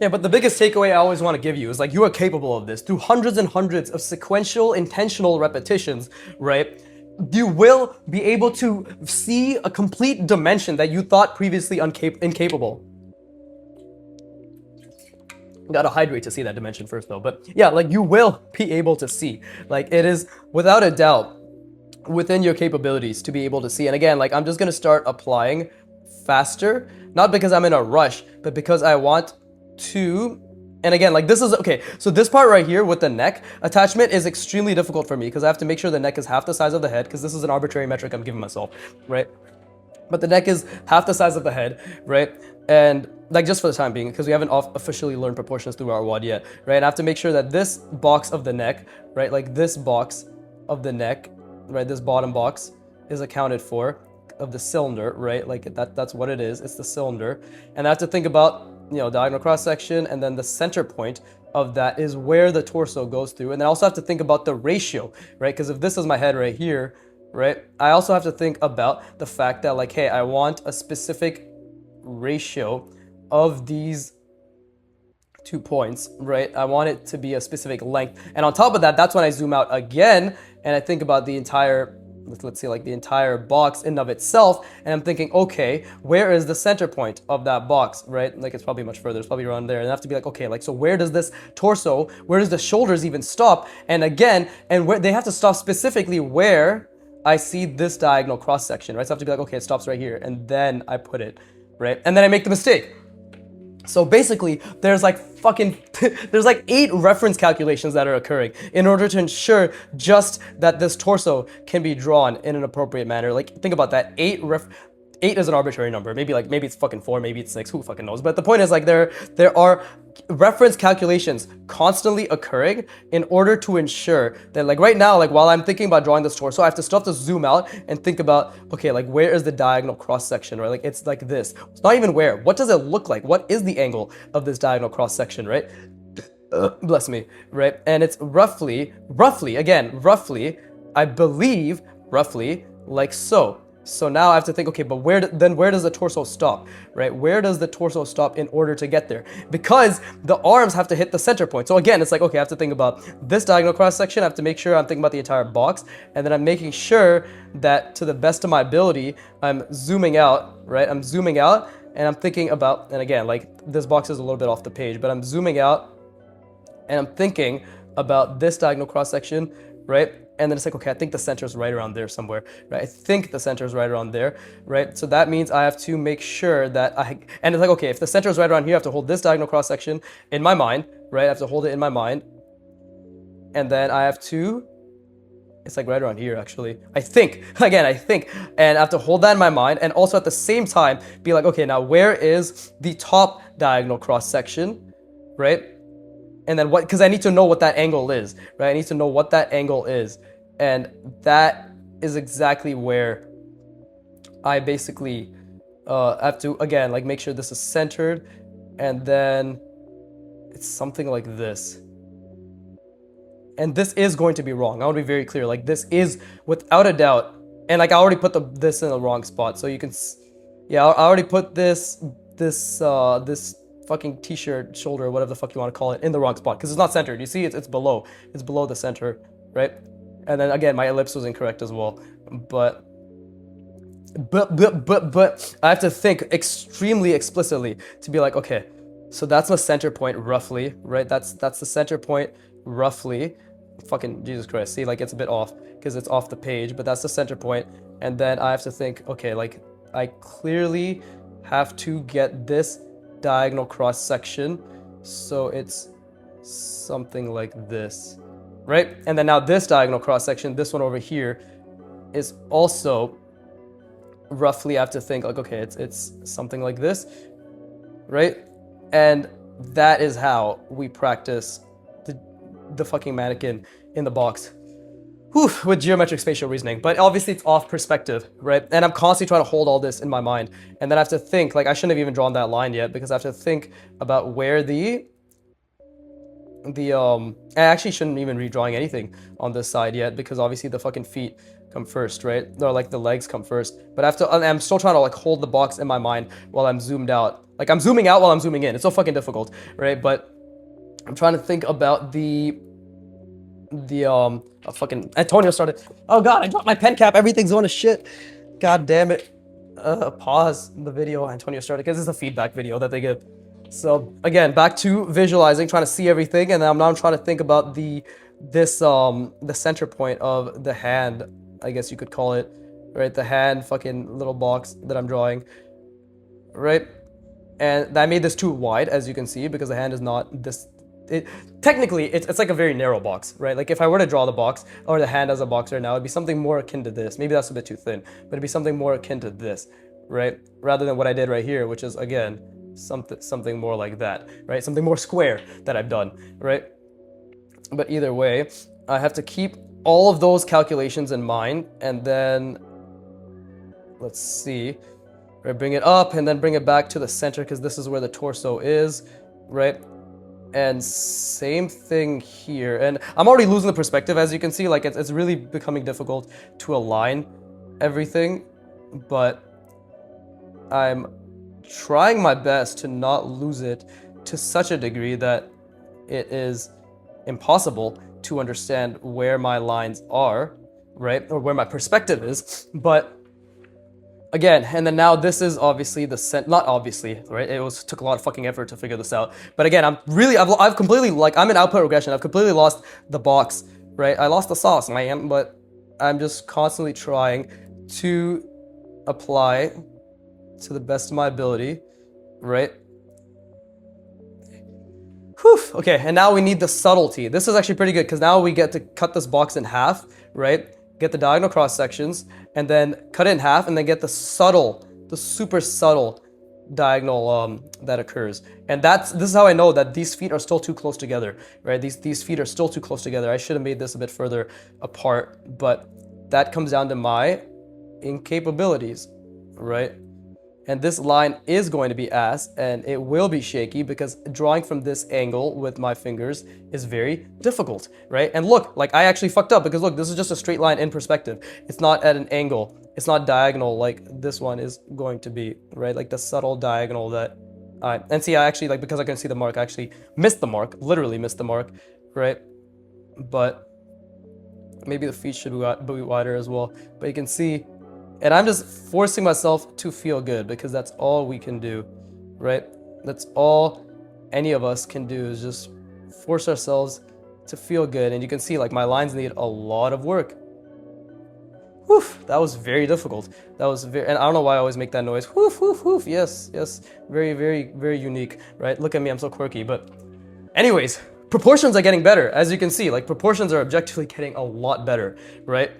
Yeah, but the biggest takeaway I always want to give you is like, you are capable of this through hundreds and hundreds of sequential, intentional repetitions, right? You will be able to see a complete dimension that you thought previously incapable. Gotta hydrate to see that dimension first though. But yeah, like you will be able to see. Like it is without a doubt within your capabilities to be able to see. And again, like I'm just gonna start applying faster, not because I'm in a rush, but because I want to. And again, like this is okay. So this part right here with the neck attachment is extremely difficult for me because I have to make sure the neck is half the size of the head, because this is an arbitrary metric I'm giving myself, right? But the neck is half the size of the head, right? And like just for the time being, because we haven't officially learned proportions through artwod yet, right? And I have to make sure that this box of the neck, right? Like this box of the neck, right? This bottom box is accounted for of the cylinder, right? Like that's what it is. It's the cylinder. And I have to think about, you know, diagonal cross section, and then the center point of that is where the torso goes through. And then I also have to think about the ratio, right? Because if this is my head right here, right, I also have to think about the fact that like, hey, I want a specific ratio of these 2 points, right? I want it to be a specific length. And on top of that, that's when I zoom out again and I think about the entire, let's see, like the entire box in and of itself. And I'm thinking, okay, where is the center point of that box, right? Like it's probably much further. It's probably around there. And I have to be like, okay, like, so where does this torso, where does the shoulders even stop? And again, and where they have to stop specifically where I see this diagonal cross section, right? So I have to be like, okay, it stops right here. And then I put it, right? And then I make the mistake. So basically, there's like fucking, there's like 8 reference calculations that are occurring in order to ensure just that this torso can be drawn in an appropriate manner. Like, think about that. 8 is an arbitrary number. Maybe it's fucking 4, maybe it's 6, who fucking knows? But the point is, like, there are reference calculations constantly occurring in order to ensure that, like, right now, like, while I'm thinking about drawing this torso, I have to still have to zoom out and think about, okay, like, where is the diagonal cross section, right? Like, it's like this. It's not even where. What does it look like? What is the angle of this diagonal cross section, right? Bless me, right? And it's roughly, I believe, roughly like so. So now I have to think, okay, but where does the torso stop, right? Where does the torso stop in order to get there? Because the arms have to hit the center point. So again, it's like, okay, I have to think about this diagonal cross section. I have to make sure I'm thinking about the entire box. And then I'm making sure that to the best of my ability, I'm zooming out, right? I'm zooming out and I'm thinking about, and again, like this box is a little bit off the page, but I'm zooming out and I'm thinking about this diagonal cross section, right? And then it's like, okay, I think the center is right around there somewhere, right? I think the center is right around there, right? So that means I have to make sure that and it's like, okay, if the center is right around here, I have to hold this diagonal cross section in my mind, right? I have to hold it in my mind. And then I have to, it's like right around here, actually. I think, and I have to hold that in my mind. And also at the same time, be like, okay, now where is the top diagonal cross section, right? And then what, because I need to know what that angle is, right? I need to know what that angle is. And that is exactly where I basically have to, again, like make sure this is centered. And then it's something like this. And this is going to be wrong. I want to be very clear. Like this is without a doubt. And like I already put this in the wrong spot. So you can, yeah, I already put this fucking t-shirt shoulder, whatever the fuck you want to call it, in the wrong spot because it's not centered. You see, it's below the center, right? And then again, my ellipse was incorrect as well. But I have to think extremely explicitly to be like, okay, so that's the center point roughly, right? That's the center point roughly. Fucking Jesus Christ, see, like it's a bit off because it's off the page, but that's the center point. And then I have to think, okay, like I clearly have to get this diagonal cross section, so it's something like this, right? And then now this diagonal cross section, this one over here, is also roughly, I have to think like, okay, it's something like this, right? And that is how we practice the fucking mannequin in the box. Whew, with geometric spatial reasoning, but obviously it's off perspective, right? And I'm constantly trying to hold all this in my mind, and then I have to think, like I shouldn't have even drawn that line yet because I have to think about where I actually shouldn't even be drawing anything on this side yet because obviously the fucking feet come first, right? Or like the legs come first, but I'm still trying to like hold the box in my mind while I'm zoomed out. Like I'm zooming out while I'm zooming in. It's so fucking difficult, right? But I'm trying to think about fucking Antonio started. Oh god, I dropped my pen cap. Everything's going to shit. God damn it. Pause the video. Antonio started because it's a feedback video that they give. So again, back to visualizing, trying to see everything, and I'm now trying to think about the center point of the hand, I guess you could call it, right? The hand fucking little box that I'm drawing, right? And I made this too wide, as you can see, because the hand is not this. Technically, it's like a very narrow box, right? Like if I were to draw the box or the hand as a box right now, it'd be something more akin to this. Maybe that's a bit too thin, but it'd be something more akin to this, right? Rather than what I did right here, which is again something more like that, right? Something more square that I've done, right? But either way, I have to keep all of those calculations in mind, and then let's see. Right, bring it up and then bring it back to the center because this is where the torso is, right? And same thing here. And I'm already losing the perspective, as you can see. Like it's really becoming difficult to align everything, but I'm trying my best to not lose it to such a degree that it is impossible to understand where my lines are, right? Or where my perspective is, but again, and then now this is obviously the not obviously, right? Took a lot of fucking effort to figure this out. But again, I've completely, like, I'm in output regression. I've completely lost the box, right? I lost the sauce, man, but I'm just constantly trying to apply to the best of my ability, right? Whew. Okay, and now we need the subtlety. This is actually pretty good because now we get to cut this box in half, right? Get the diagonal cross sections, and then cut it in half, and then get the super subtle diagonal that occurs. And this is how I know that these feet are still too close together, right? These feet are still too close together. I should have made this a bit further apart, but that comes down to my incapabilities, right? And this line is going to be ass, and it will be shaky because drawing from this angle with my fingers is very difficult, right? And look, like I actually fucked up because look, this is just a straight line in perspective. It's not at an angle. It's not diagonal like this one is going to be, right? Like the subtle diagonal that and see, I actually, like, because I couldn't see the mark, I actually missed the mark, literally missed the mark, right? But maybe the feet should be wider as well. But you can see, and I'm just forcing myself to feel good because that's all we can do, right? That's all any of us can do is just force ourselves to feel good. And you can see, like, my lines need a lot of work. Whew, that was very difficult. That was very, and I don't know why I always make that noise. Whoof, whoof, whoof. Yes, yes. Very, very, very unique, right? Look at me, I'm so quirky. But anyways, proportions are getting better. As you can see, like, proportions are objectively getting a lot better, right?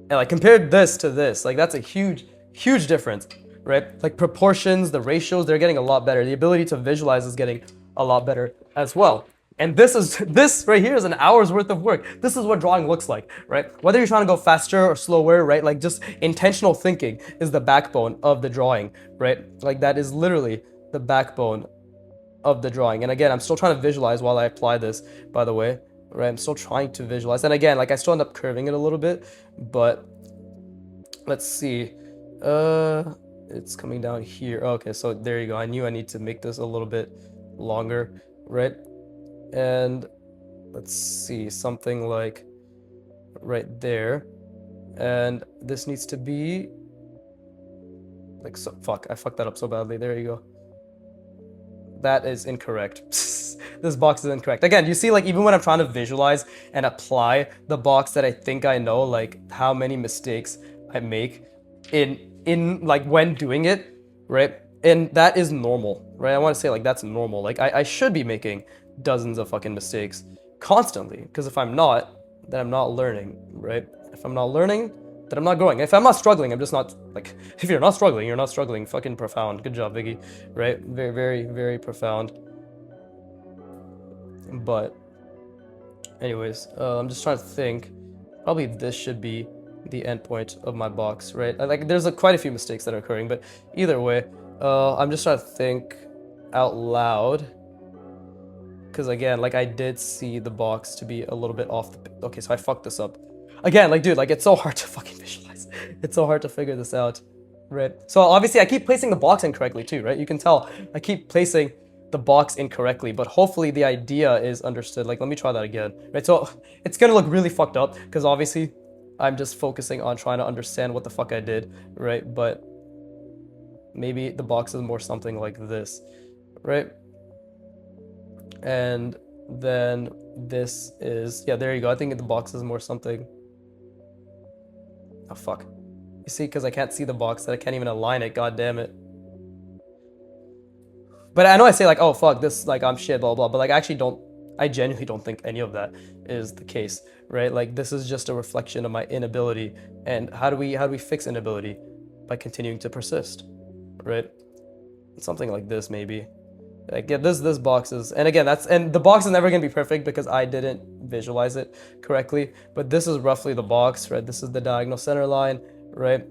And like compared this to this, like that's a huge, huge difference, right? Like proportions, the ratios, they're getting a lot better. The ability to visualize is getting a lot better as well. And this right here is an hour's worth of work. This is what drawing looks like, right? Whether you're trying to go faster or slower, right? Like just intentional thinking is the backbone of the drawing, right? Like that is literally the backbone of the drawing. And again, I'm still trying to visualize while I apply this, by the way. Right, I'm still trying to visualize, and again, like I still end up curving it a little bit, but let's see. It's coming down here. Okay, so there you go. I knew I need to make this a little bit longer, right? And let's see, something like right there, and this needs to be like so. Fuck, I fucked that up so badly. There you go. That is incorrect. This box is incorrect. Again, you see, like, even when I'm trying to visualize and apply the box that I think I know, like, how many mistakes I make in like, when doing it, right? And that is normal, right? I want to say, like, that's normal. Like, I should be making dozens of fucking mistakes constantly, because if I'm not, then I'm not learning, right? If I'm not learning, then I'm not growing. If I'm not struggling, I'm just not, like, if you're not struggling, you're not struggling. Fucking profound. Good job, Biggie, right? Very, very, very profound. But anyways, I'm just trying to think. Probably this should be the end point of my box, right? Like, there's quite a few mistakes that are occurring, but either way, I'm just trying to think out loud. Because again, like, I did see the box to be a little bit off the... Okay, so I fucked this up. Again, like, dude, like, it's so hard to fucking visualize. It's so hard to figure this out, right? So obviously I keep placing the box incorrectly too, right? You can tell I keep placing the box incorrectly, but hopefully the idea is understood. Like, let me try that again, right? So it's gonna look really fucked up because obviously I'm just focusing on trying to understand what the fuck I did, right? But maybe the box is more something like this, right? And then this is, yeah, there you go. I think the box is more something. Oh, fuck. You see, because I can't see the box, that I can't even align it. God damn it. But I know I say like, oh, fuck, this, like, I'm shit, blah, blah, but like, I genuinely don't think any of that is the case, right? Like, this is just a reflection of my inability. And how do we fix inability? By continuing to persist, right? Something like this, maybe. Like, yeah, this box is, and again, and the box is never gonna be perfect because I didn't visualize it correctly, but this is roughly the box, right? This is the diagonal center line, right?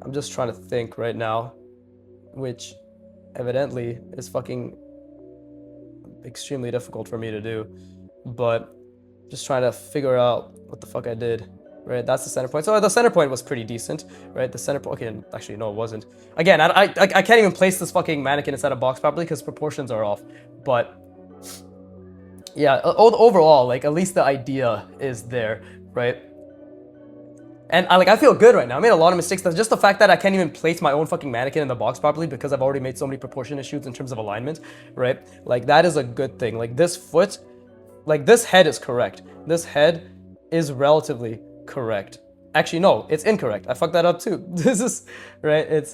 I'm just trying to think right now, which evidently is fucking extremely difficult for me to do, but just trying to figure out what the fuck I did. Right, that's the center point. So the center point was pretty decent, right? The center point, okay, actually, no, it wasn't. Again, I can't even place this fucking mannequin inside a box properly because proportions are off. But yeah, overall, like, at least the idea is there, right? And I feel good right now. I made a lot of mistakes. That's just the fact that I can't even place my own fucking mannequin in the box properly because I've already made so many proportion issues in terms of alignment, right? Like, that is a good thing. Like, this foot, like, this head is correct. This head is relatively correct. Actually, no, it's incorrect. I fucked that up too. This is right.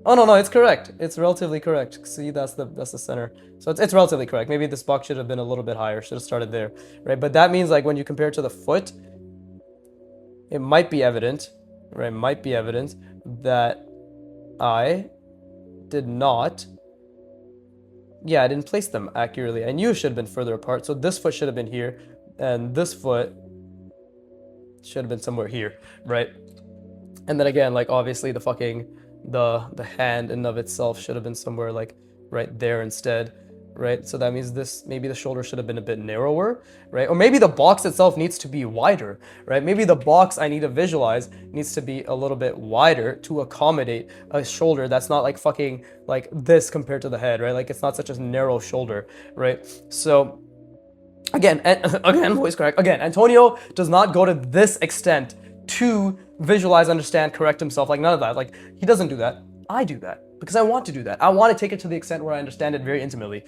Oh no, it's correct. It's relatively correct. See, that's the center. So it's relatively correct. Maybe this box should have been a little bit higher. Should have started there, right? But that means, like, when you compare it to the foot, it might be evident, right? It might be evident that I did not. Yeah, I didn't place them accurately. I knew it should have been further apart. So this foot should have been here, and this foot should have been somewhere here, right? And then again, like, obviously the fucking the hand in of itself should have been somewhere like right there instead, right? So that means this, maybe the shoulder should have been a bit narrower, right? Or maybe the box itself needs to be wider, right? Maybe the box I need to visualize needs to be a little bit wider to accommodate a shoulder that's not like fucking like this compared to the head, right? Like, it's not such a narrow shoulder, right? So again, voice correct. Again, Antonio does not go to this extent to visualize, understand, correct himself. Like, none of that. Like, he doesn't do that. I do that because I want to do that. I want to take it to the extent where I understand it very intimately.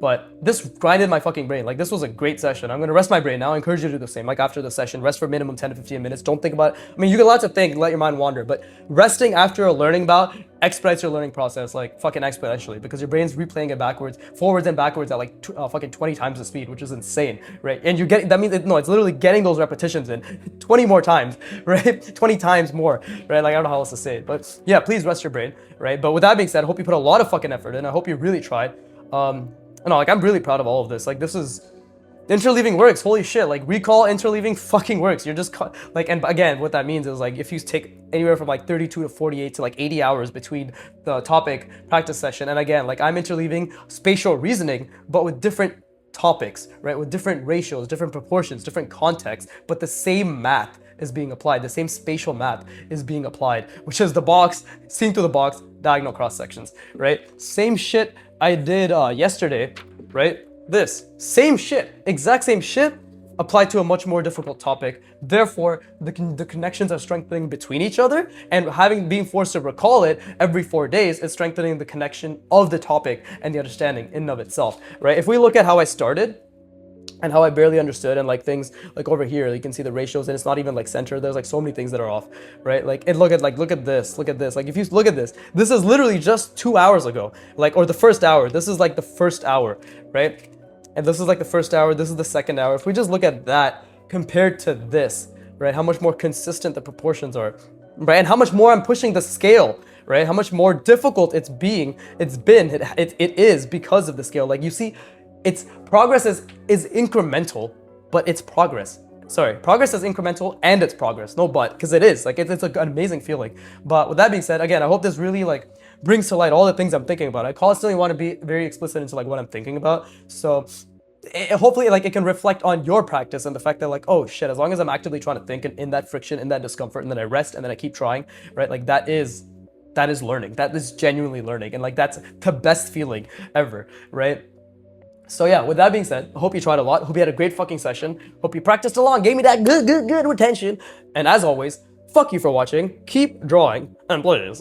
But this grinded my fucking brain. Like, this was a great session. I'm going to rest my brain now. I encourage you to do the same. Like, after the session, rest for minimum 10 to 15 minutes. Don't think about it. I mean, you get lots of think, let your mind wander. But resting after a learning bout expedites your learning process, like, fucking exponentially. Because your brain's replaying it backwards, forwards and backwards at, like, fucking 20 times the speed, which is insane, right? And you get, that means, it's literally getting those repetitions in 20 more times, right? 20 times more, right? Like, I don't know how else to say it. But yeah, please rest your brain, right? But with that being said, I hope you put a lot of fucking effort in. I hope you really tried. No, like, I'm really proud of all of this. Like, this is, interleaving works. Holy shit. Like, recall interleaving fucking works. You're just like, and again, what that means is, like, if you take anywhere from like 32 to 48 to like 80 hours between the topic practice session, and again, like, I'm interleaving spatial reasoning, but with different topics, right? With different ratios, different proportions, different contexts, but the same math is being applied. The same spatial math is being applied, which is the box, seeing through the box, diagonal cross sections, right? Same shit I did yesterday, right? This same shit, exact same shit, applied to a much more difficult topic. Therefore, the connections are strengthening between each other, and being forced to recall it every 4 days is strengthening the connection of the topic and the understanding in and of itself, right? If we look at how I started and how I barely understood, and like things like over here, you can see the ratios, and it's not even like center. There's like so many things that are off, right? Like, and look at this. Like, if you look at this is literally just 2 hours ago, like, or the first hour. This is like the first hour, right? And this is like the first hour. This is the second hour. If we just look at that compared to this, right? How much more consistent the proportions are, right? And how much more I'm pushing the scale, right? How much more difficult it is because of the scale. Like, you see, it's progress is incremental, but it's progress. Sorry, progress is incremental and it's progress. No, but, because it is. Like, it's an amazing feeling. But with that being said, again, I hope this really, like, brings to light all the things I'm thinking about. I constantly want to be very explicit into, like, what I'm thinking about. So hopefully, like, it can reflect on your practice and the fact that, like, oh shit, as long as I'm actively trying to think and in that friction, in that discomfort, and then I rest and then I keep trying, right? Like, that is learning. That is genuinely learning. And, like, that's the best feeling ever, right? So yeah, with that being said, I hope you tried a lot. Hope you had a great fucking session. Hope you practiced along, gave me that good retention. And as always, fuck you for watching. Keep drawing, and please,